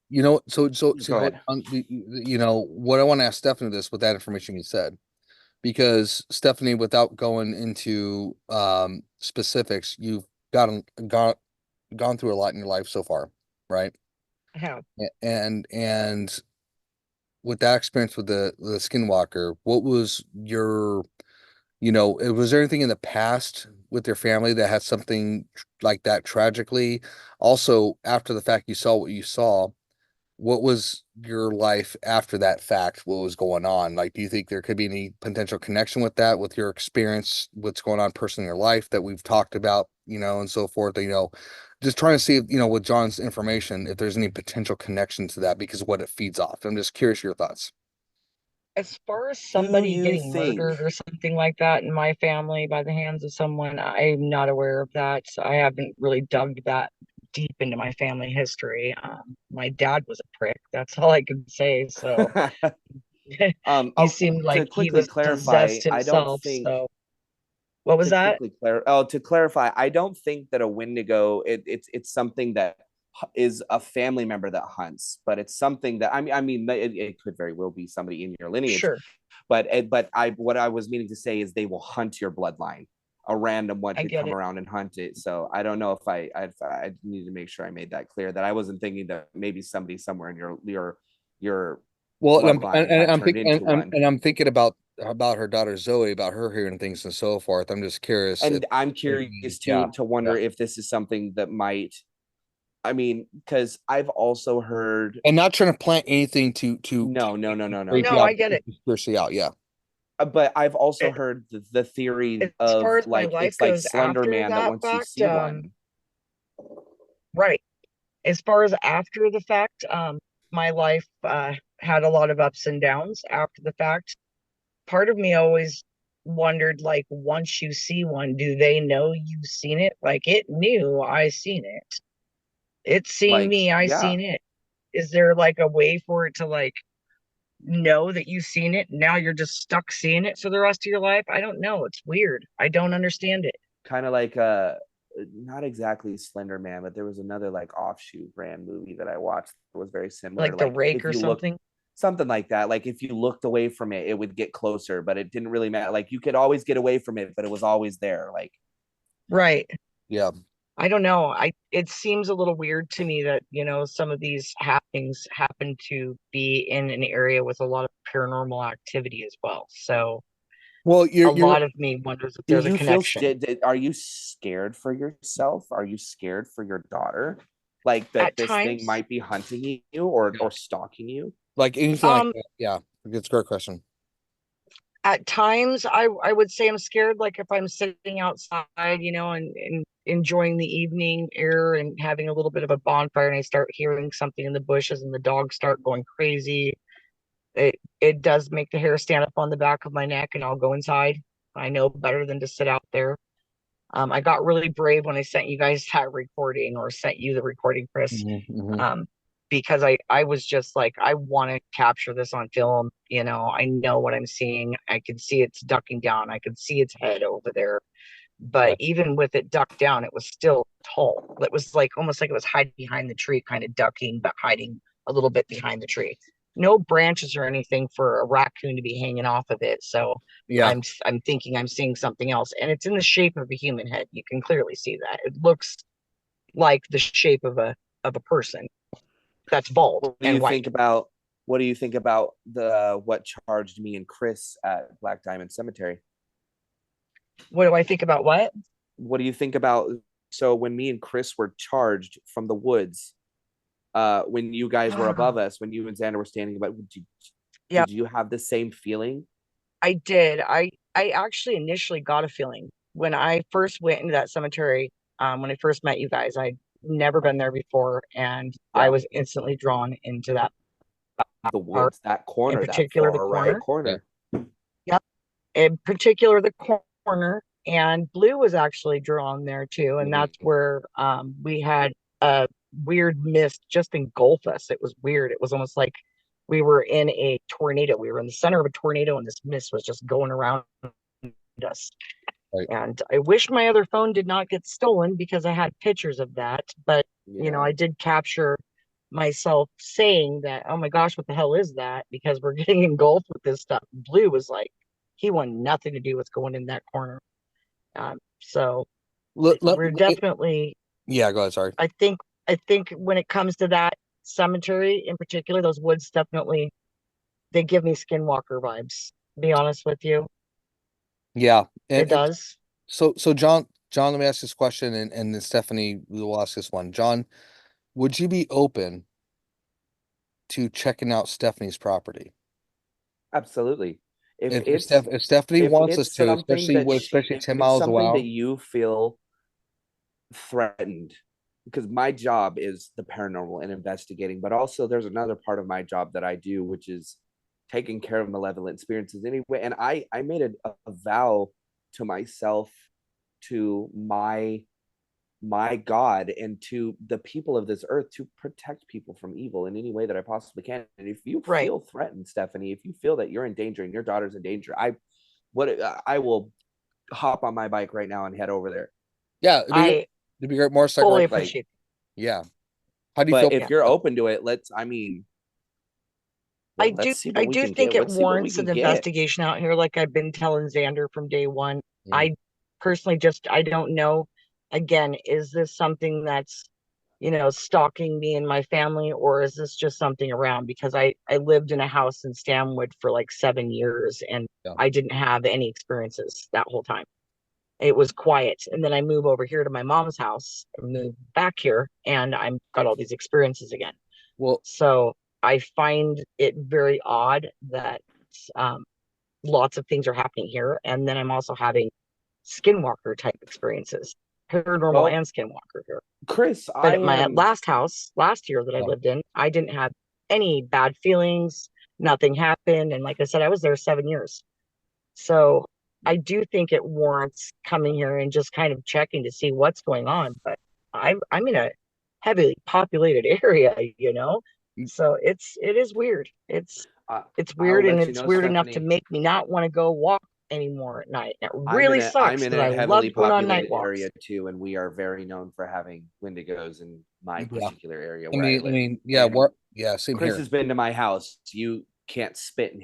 you know, go ahead. You know what I want to ask Stephanie this with that information you said, because Stephanie, without going into specifics, you've gone through a lot in your life so far, right? I have. And with that experience with the Skinwalker, what was your, you know, was there anything in the past with your family that had something like that tragically? Also, after the fact you saw what you saw, what was your life after that fact? What was going on? Like, do you think there could be any potential connection with that, with your experience, what's going on personally in your life that we've talked about, you know, and so forth? You know, just trying to see if, you know, with John's information, if there's any potential connection to that because of what it feeds off. I'm just curious your thoughts. As far as Do somebody you getting think murdered or something like that in my family by the hands of someone, I'm not aware of that. So I haven't really dug that deep into my family history. My dad was a prick. That's all I can say. So he seemed like to he quickly was clarify, possessed I don't himself. think So what was to that? quickly to clarify, I don't think that a Wendigo it's something that is a family member that hunts, but it's something that I mean it could very well be somebody in your lineage. Sure. But what I was meaning to say is they will hunt your bloodline. A random one could come around and hunt it. So I don't know if I need to make sure I made that clear, that I wasn't thinking that maybe somebody somewhere in your Well, bloodline had turned into one. and I'm thinking about her daughter Zoe, about her hearing things and so forth. I'm just curious if And I'm maybe, curious too to wonder if this is something that might, I mean, because I've also heard, and not trying to plant anything to no, freak you No, out, I get it. conspiracy out, yeah. but I've also It- heard the theory As of far as my like life it's like goes Slender after Man, that that once you fact, see one, right. As far as after the fact, my life had a lot of ups and downs after the fact. Part of me always wondered, like, once you see one, do they know you've seen it? Like, it knew I seen it. It's seen like, me, I yeah, seen it. Is there like a way for it to like know that you've seen it? Now you're just stuck seeing it for the rest of your life? I don't know. It's weird. I don't understand it. kind of like not exactly Slender Man, but there was another like offshoot brand movie that I watched that was very similar. Like the Like rake if or you look, something. something like that, like if you looked away from it, it would get closer, but it didn't really matter. Like you could always get away from it, but it was always there. Like, Right. Yeah. I don't know. It seems a little weird to me that, some of these happenings happen to be in an area with a lot of paranormal activity as well. So Well, a you're lot of me wonders if do there's a you feel connection. are you scared for yourself? Are you scared for your daughter? Like that At this thing times, might be hunting you or stalking you? like anything like um, that. Yeah. It's a great question. at times I would say I'm scared, like if I'm sitting outside, and enjoying the evening air and having a little bit of a bonfire and I start hearing something in the bushes and the dogs start going crazy. It does make the hair stand up on the back of my neck and I'll go inside. I know better than to sit out there. I got really brave when I sent you guys that recording, or sent you the recording, Chris, Mm-hmm. um, because I was just like, I want to capture this on film. I know what I'm seeing. I can see it's ducking down. I can see its head over there. But Right. even with it ducked down, it was still tall. It was like almost like it was hiding behind the tree, kind of ducking, but hiding a little bit behind the tree. No branches or anything for a raccoon to be hanging off of it. So Yeah. I'm thinking I'm seeing something else, and it's in the shape of a human head. You can clearly see that. It looks like the shape of a person that's bald What do and you white. think about the what charged me and Chris at Black Diamond Cemetery? What do I think about what? What do you think about, so when me and Chris were charged from the woods, when you guys were above us, when you and Xander were standing about, Yeah, did you have the same feeling? I did. I actually initially got a feeling when I first went into that cemetery. When I first met you guys, I'd never been there before, and I Yeah, was instantly drawn into that the part, woods, that in corner, that particular the far right corner. Yeah. corner. Yep, in particular the corner. And Blue was actually drawn there too, and Mhm. that's where we had a weird mist just engulf us. It was weird. It was almost like we were in a tornado. We were in the center of a tornado, and this mist was just going around us. Right. And I wish my other phone did not get stolen because I had pictures of that. But, you know, I did capture myself saying that, oh my gosh, what the hell is that? Because we're getting engulfed with this stuff. Blue was like, he wanted nothing to do with going in that corner. So we're definitely, yeah, go ahead. Sorry. I think when it comes to that cemetery in particular, those woods definitely, they give me Skinwalker vibes, to be honest with you. Yeah. It does. So John, let me ask this question, and then Stephanie, we will ask this one. John, would you be open to checking out Stephanie's property? Absolutely. If Stephanie wants us to, especially 10 miles away, that you feel threatened, because my job is the paranormal and investigating, but also there's another part of my job that I do, which is taking care of malevolent experiences anyway. And I made a vow to myself, to my God, and to the people of this earth, to protect people from evil in any way that I possibly can. And if you feel threatened, Stephanie, if you feel that you're in danger and your daughter's in danger, I will hop on my bike right now and head over there. Yeah, it'd be great. More fully appreciate. Yeah. How do you feel? If you're open to it, I do think it warrants an investigation out here. Like I've been telling Xander from day one. I personally I don't know. Again, is this something that's, you know, stalking me and my family, or is this just something around? Because I lived in a house in Stanwood for like 7 years, and I didn't have any experiences that whole time. It was quiet. And then I move over here to my mom's house, move back here, and I've got all these experiences again. Well, so I find it very odd that lots of things are happening here. And then I'm also having Skinwalker type experiences, paranormal and Skinwalker here. Chris, but at my last house last year that I lived in, I didn't have any bad feelings. Nothing happened. And like I said, I was there 7 years. So I do think it warrants coming here and just kind of checking to see what's going on. But I'm in a heavily populated area, you know, so it is weird. It's weird, and it's weird enough to make me not want to go walk anymore at night. It really sucks. I'm in a heavily populated area too, and we are very known for having Wendigos in my particular area. Where I mean, same Chris here. has been to my house. You can't spit and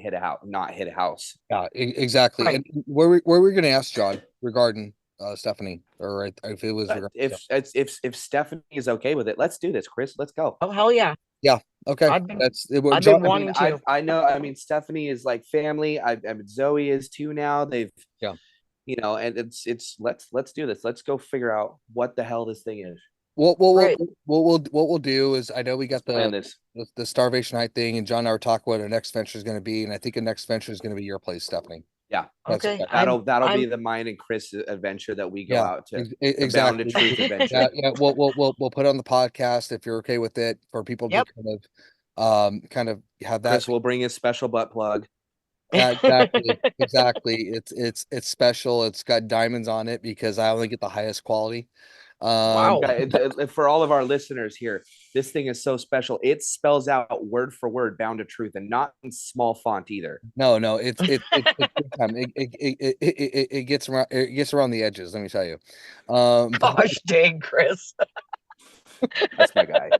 not hit a house. Yeah, exactly. Right. And where we're going to ask John regarding Stephanie, or if it was if Stephanie is okay with it, let's do this, Chris. Let's go. Oh hell yeah. Yeah. Okay. I've been wanting to. I know. I mean, Stephanie is like family. I mean, Zoe is too now. They've, you know, and it's let's do this. Let's go figure out what the hell this thing is. What we'll do is, I know we got the Starvation Heights thing, and John and I were talking what our next venture is going to be, and I think the next venture is going to be your place, Stephanie. Yeah. Okay. That'll be the mine and Chris adventure that we go out to. Exactly. The Truth adventure. Yeah. We'll put it on the podcast if you're okay with it, for people to kind of have that. Chris will bring his special butt plug. Yeah, exactly. It's special. It's got diamonds on it because I only get the highest quality. Wow. For all of our listeners here, this thing is so special. It spells out word for word Bound to Truth, and not in small font either. No, it's it gets around the edges, let me tell you. Gosh dang, Chris. That's my guy.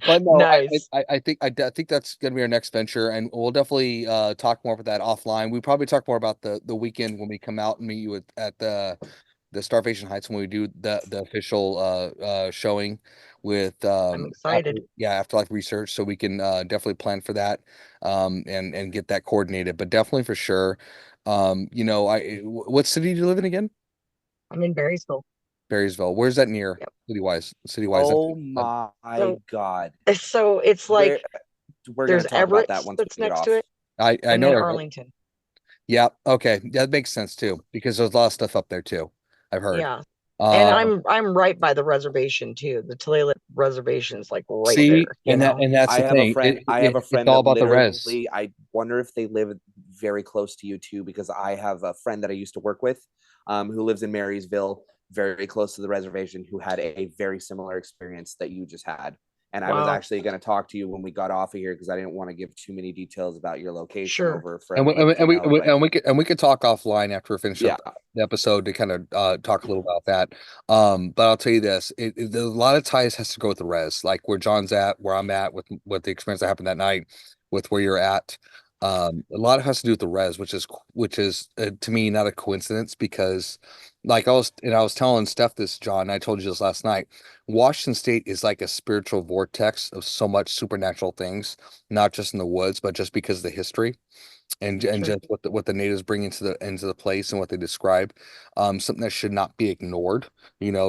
But no, nice. I think that's gonna be our next venture, and we'll definitely talk more about that offline. We probably talk more about the weekend when we come out and meet you at the Starvation Heights, when we do the official showing with I'm excited. Afterlife Research, so we can definitely plan for that and get that coordinated. But definitely for sure, you know, what city do you live in again? I'm in Berrysville. Where's that near? City-wise? Oh my God. So it's like we're gonna talk Everett about that once that's we get next off. to it. I know Arlington. Yeah, okay. That makes sense too, because there's a lot of stuff up there too, I've heard. Yeah. And I'm right by the reservation too. The Tulalip reservation is like right there. And that's the thing. I have a friend. It's all about the res. I wonder if they live very close to you too, because I have a friend that I used to work with, who lives in Marysville, very close to the reservation, who had a very similar experience that you just had. And I was actually going to talk to you when we got off of here because I didn't want to give too many details about your location over for everybody to know. And we could talk offline after we finish up the episode to kind of talk a little about that. But I'll tell you this: a lot of ties has to go with the res, like where John's at, where I'm at, with the experience that happened that night, with where you're at. A lot has to do with the res, which is to me not a coincidence because, like I was telling Steph this, John, I told you this last night. Washington State is like a spiritual vortex of so much supernatural things, not just in the woods, but just because of the history and just what the natives bring into the place and what they describe. Something that should not be ignored.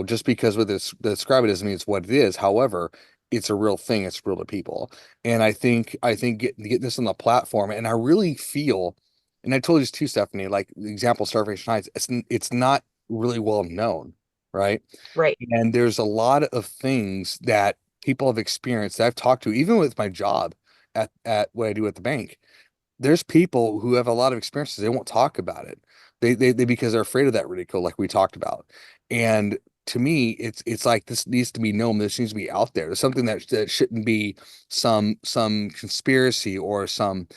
Just because what they describe it doesn't mean it's what it is. However, it's a real thing. It's real to people. And I think get this on the platform, and I really feel, and I told you this too, Stephanie, like the example Starvation Heights, it's not really well known, right? Right. And there's a lot of things that people have experienced that I've talked to, even with my job at what I do at the bank. There's people who have a lot of experiences. They won't talk about it. They because they're afraid of that ridicule, like we talked about. And to me, it's like this needs to be known. This needs to be out there. There's something that shouldn't be some conspiracy or some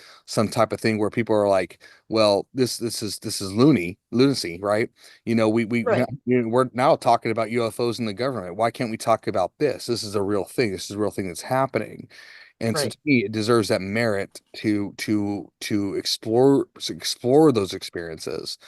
type of thing where people are like, well, this is lunacy, right? We're now talking about UFOs in the government. Why can't we talk about this? This is a real thing. This is a real thing that's happening. And so to me, it deserves that merit to explore those experiences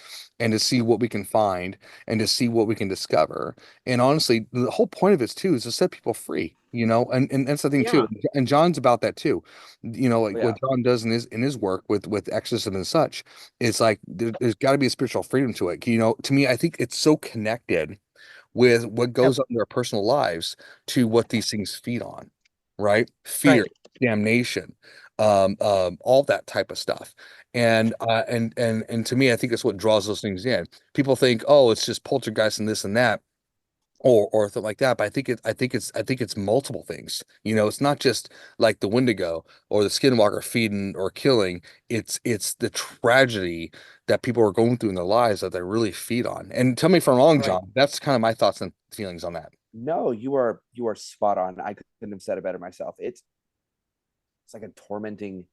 and to see what we can find and to see what we can discover. And honestly, the whole point of it too is to set people free, and that's the thing too. And John's about that too. Like what John does in his work with exorcism and such, it's like there's got to be a spiritual freedom to it. To me, I think it's so connected with what goes on in their personal lives to what these things feed on, right? Fear, damnation, all that type of stuff. And to me, I think that's what draws those things in. People think, oh, it's just poltergeist and this and that, or something like that. But I think it's multiple things. It's not just like the Wendigo or the Skinwalker feeding or killing. It's the tragedy that people are going through in their lives that they really feed on. And tell me if I'm wrong, John. That's kind of my thoughts and feelings on that. No, you are spot on. I couldn't have said it better myself. It's like a tormenting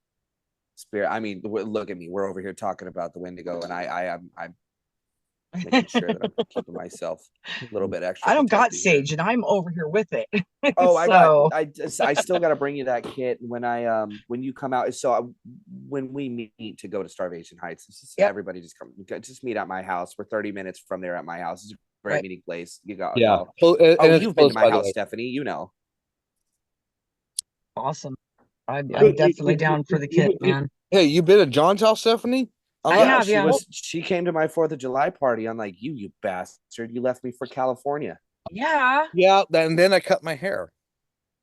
spirit. I mean, look at me. We're over here talking about the Wendigo, and I'm making sure that I'm keeping myself a little bit extra. I don't got sage, and I'm over here with it. Oh, I still got to bring you that kit when you come out. So when we meet to go to Starvation Heights, everybody just meet at my house. We're 30 minutes from there at my house. It's a great meeting place. You got you've been to my house, Stephanie. Awesome. I'm definitely down for the kit, man. Hey, you been at John's house, Stephanie? I have, She came to my 4th of July party. I'm like, you bastard! You left me for California. Yeah. And then I cut my hair.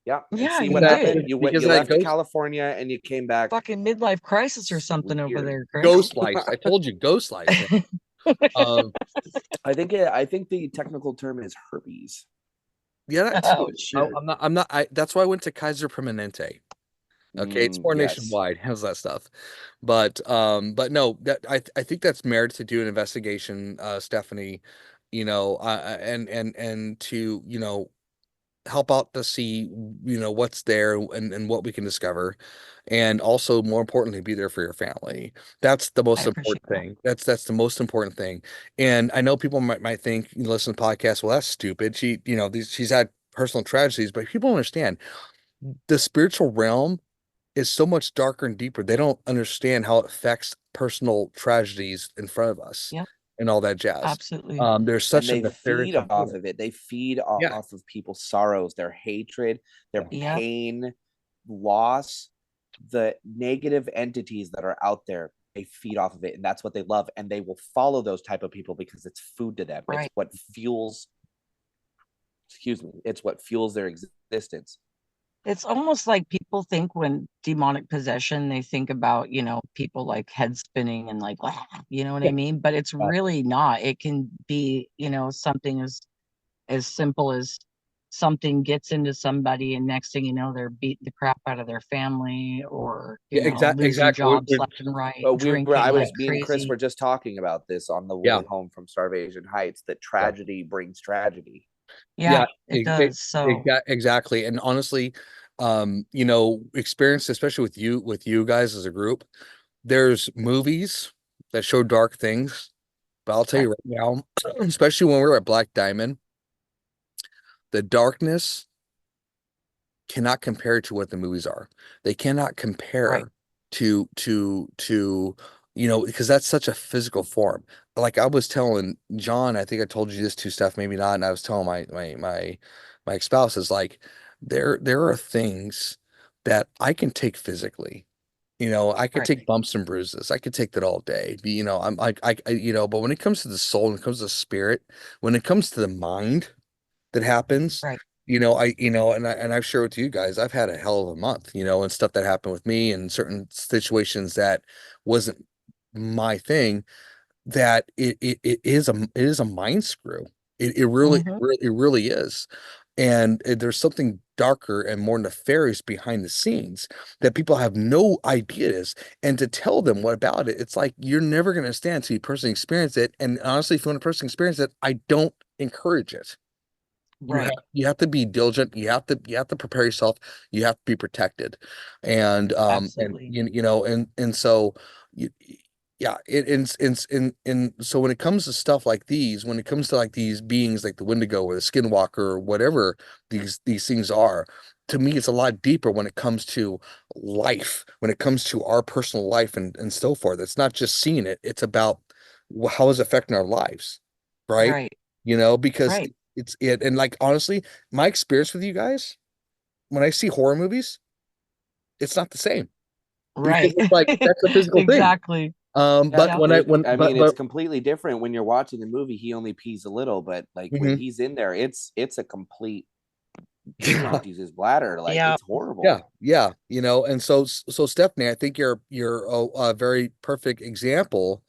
Yeah. Yeah. See what happened? You left to California and you came back. Fucking midlife crisis or something over there. Chris. Ghost life. I told you, ghost life. I think the technical term is herpes. Yeah, I'm not. That's why I went to Kaiser Permanente. Okay, it's more nationwide. How's that stuff? But no, that I think that's merit to do an investigation, Stephanie. And to help out to see what's there and what we can discover, and also more importantly, be there for your family. That's the most important thing. That's the most important thing. And I know people might think, listen to the podcast, well, that's stupid. She's had personal tragedies, but people don't understand the spiritual realm is so much darker and deeper. They don't understand how it affects personal tragedies in front of us and all that jazz. Absolutely. There's such a feed off of it. They feed off of people's sorrows, their hatred, their pain, loss, the negative entities that are out there. They feed off of it, and that's what they love. And they will follow those type of people because it's food to them. It's what fuels. It's what fuels their existence. It's almost like people think when demonic possession, they think about, people like head spinning and like, you know what I mean? But it's really not. It can be, something as simple as something gets into somebody and next thing you know, they're beating the crap out of their family or losing jobs left and right. Me and Chris were just talking about this on the way home from Starvation Heights, that tragedy brings tragedy. Yeah, it does. So exactly. And honestly, you know, experience, especially with you guys as a group, there's movies that show dark things, but I'll tell you right now, especially when we were at Black Diamond, the darkness cannot compare to what the movies are. They cannot compare to you know, because that's such a physical form. Like I was telling John, I think I told you this too, Steph, maybe not, and I was telling my ex-spouse is like there are things that I can take physically. You know, I could take bumps and bruises. I could take that all day. You know, I'm like you know, but when it comes to the soul, when it comes to the spirit, when it comes to the mind, that happens. You know, and I've shared with you guys, I've had a hell of a month, you know, and stuff that happened with me and certain situations that wasn't my thing, that it is a mind screw. It really, it really is. And there's something darker and more nefarious behind the scenes that people have no idea is. And to tell them what about it, it's like you're never going to understand until you personally experience it. And honestly, if you want to personally experience it, I don't encourage it. You have to be diligent. You have to prepare yourself. You have to be protected. And you know, and so you, yeah, and so when it comes to stuff like these, when it comes to like these beings like the Wendigo or the Skinwalker or whatever these things are, to me it's a lot deeper when it comes to life, when it comes to our personal life and so forth. It's not just seeing it, it's about how is it affecting our lives, right? You know, because it's it. And like honestly, my experience with you guys, when I see horror movies, it's not the same. Because it's like that's a physical thing. But when I mean it's completely different when you're watching the movie. He only pees a little, but like when he's in there, it's a complete he empties his bladder. Like it's horrible. Yeah. You know, and so Stephanie, I think you're a very perfect example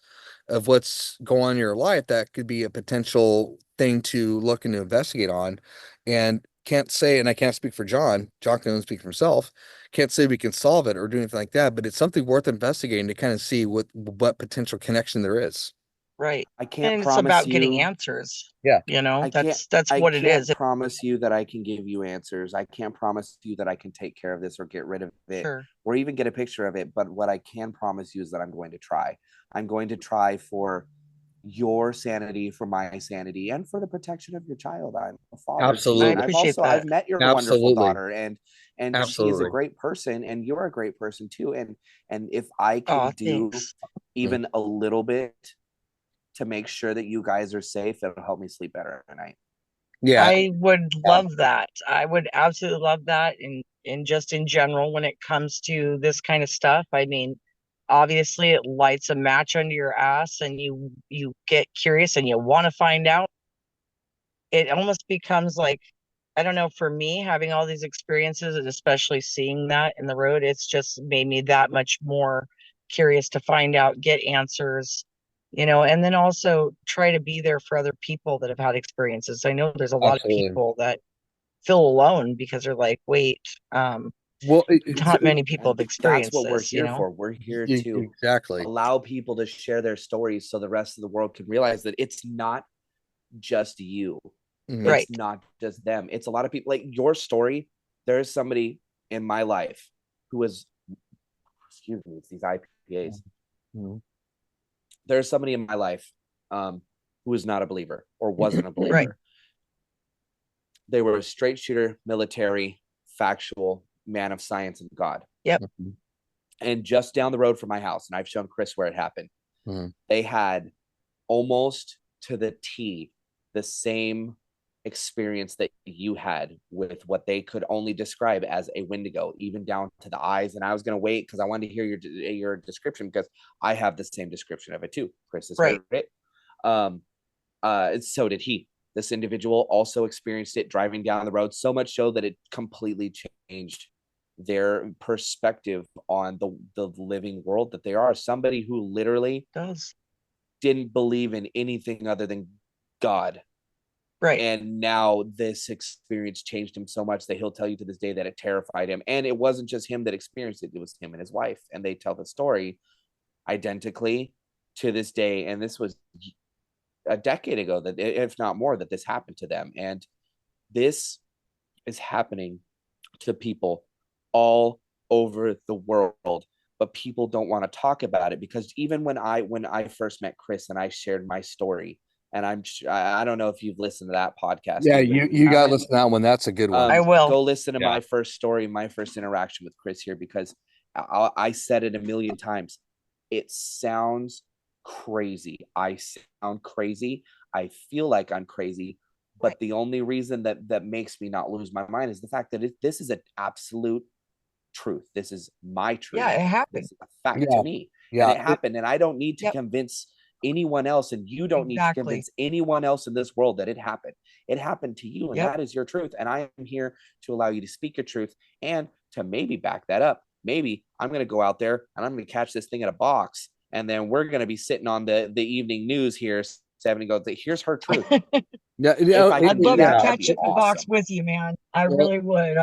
of what's going on in your life that could be a potential thing to look and to investigate on. And can't say, and I can't speak for John. John can only speak for himself. Can't say we can solve it or do anything like that, but it's something worth investigating to kind of see what potential connection there is. I can't And it's promise about you. getting answers. Yeah. You know, I that's I what it can't is. promise you that I can give you answers. I can't promise you that I can take care of this or get rid of it or even get a picture of it. But what I can promise you is that I'm going to try. I'm going to try for your sanity, for my sanity, and for the protection of your child. I'm a father to you, and I've met your wonderful daughter, and she is a great person, and you're a great person too. And if I can do even a little bit to make sure that you guys are safe, it'll help me sleep better at night. Yeah, I would love that. I would absolutely love that. And just in general, when it comes to this kind of stuff, I mean, obviously it lights a match under your ass and you get curious and you want to find out. It almost becomes like, I don't know, for me, having all these experiences and especially seeing that in the road, it's just made me that much more curious to find out, get answers, you know, and then also try to be there for other people that have had experiences. I know there's a lot of people that feel alone because they're like, wait, well, not many people have experienced that's what we're this, here you know? for. We're here to exactly allow people to share their stories so the rest of the world can realize that it's not just you. It's not just them. It's a lot of people. Like your story, there's somebody in my life who was, excuse me, it's these IPAs. There's somebody in my life who is not a believer or wasn't a believer. They were a straight shooter, military, factual, man of science and God. And just down the road from my house, and I've shown Chris where it happened, they had almost to the T the same experience that you had with what they could only describe as a Wendigo, even down to the eyes. And I was going to wait because I wanted to hear your description because I have the same description of it too. Chris has heard it. So did he. This individual also experienced it driving down the road, so much so that it completely changed their perspective on the living world that they are. Somebody who literally didn't believe in anything other than God. And now this experience changed him so much that he'll tell you to this day that it terrified him. And it wasn't just him that experienced it. It was him and his wife. And they tell the story identically to this day. And this was a decade ago, that if not more, that this happened to them. And this is happening to people all over the world, but people don't want to talk about it, because even when I first met Chris and I shared my story, and I don't know if you've listened to that podcast. Yeah, you got to listen to that one. That's a good one. I will go listen to my first story, my first interaction with Chris here, because I said it a million times. It sounds crazy. I sound crazy. I feel like I'm crazy. But the only reason that makes me not lose my mind is the fact that this is an absolute truth. This is my truth. Yeah, it happened. This is a fact to me. And it happened. And I don't need to convince anyone else, and you don't need to convince anyone else in this world that it happened. It happened to you, and that is your truth. And I am here to allow you to speak your truth and to maybe back that up. Maybe I'm going to go out there and I'm going to catch this thing in a box, and then we're going to be sitting on the evening news here, Stephanie goes, here's her truth. I'd love to catch it in the box with you, man. I really would.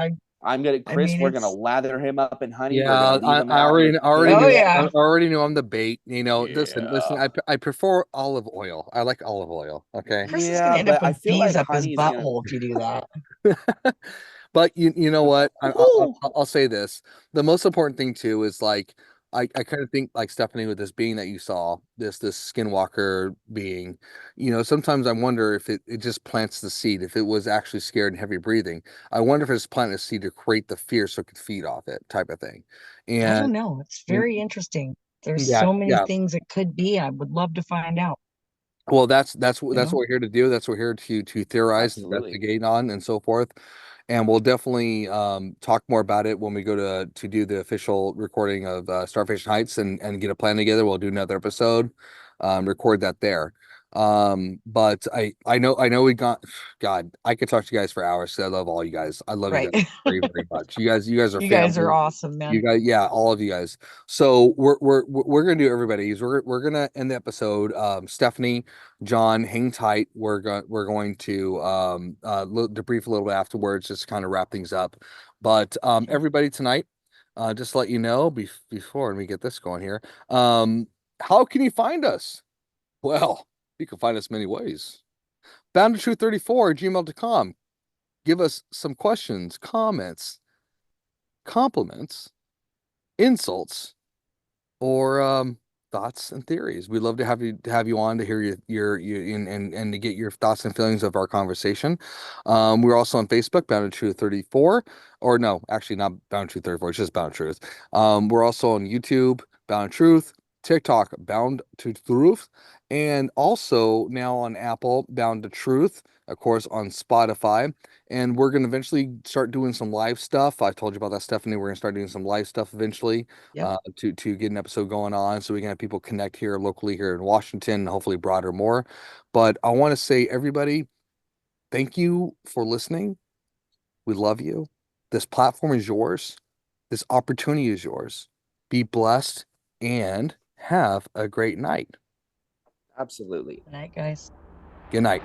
We're gonna lather him up in honey. Yeah, I already knew I'm the bait. You know, listen. I prefer olive oil. I like olive oil. Okay. Chris is gonna end up with bees up his butthole if you do that. But you know what? I'll say this. The most important thing too is like I kind of think like Stephanie, with this being that you saw, this skinwalker being, you know, sometimes I wonder if it just plants the seed. If it was actually scared and heavy breathing, I wonder if it's planting a seed to create the fear so it could feed off it, type of thing. And I don't know. It's very interesting. There's so many things it could be. I would love to find out. Well, that's what we're here to do. That's what we're here to theorize, investigate on, and so forth. And we'll definitely talk more about it when we go to do the official recording of Starvation Heights and get a plan together. We'll do another episode, record that there. But I know we got, God, I could talk to you guys for hours. So I love all you guys. I love you guys very, very much. You guys are you guys are awesome, man. You guys, all of you guys. So we're gonna do everybody's. We're gonna end the episode. Stephanie, John, hang tight. We're going to debrief a little bit afterwards, just kind of wrap things up. But everybody tonight, just to let you know before we get this going here, how can you find us? Well, you can find us many ways. boundtotruth34@gmail.com. Give us some questions, comments, compliments, insults, or thoughts and theories. We'd love to have you on to hear your and to get your thoughts and feelings of our conversation. We're also on Facebook, Bound to Truth 34, or no, actually not Bound to Truth 34, it's just Bound to Truth. We're also on YouTube, Bound to Truth, TikTok, Bound to Truth, and also now on Apple, Bound to Truth, of course on Spotify. And we're going to eventually start doing some live stuff. I told you about that, Stephanie. We're going to start doing some live stuff eventually to get an episode going on, so we can have people connect here locally here in Washington, and hopefully broader more. But I want to say, everybody, thank you for listening. We love you. This platform is yours. This opportunity is yours. Be blessed and have a great night. Absolutely. Good night, guys. Good night.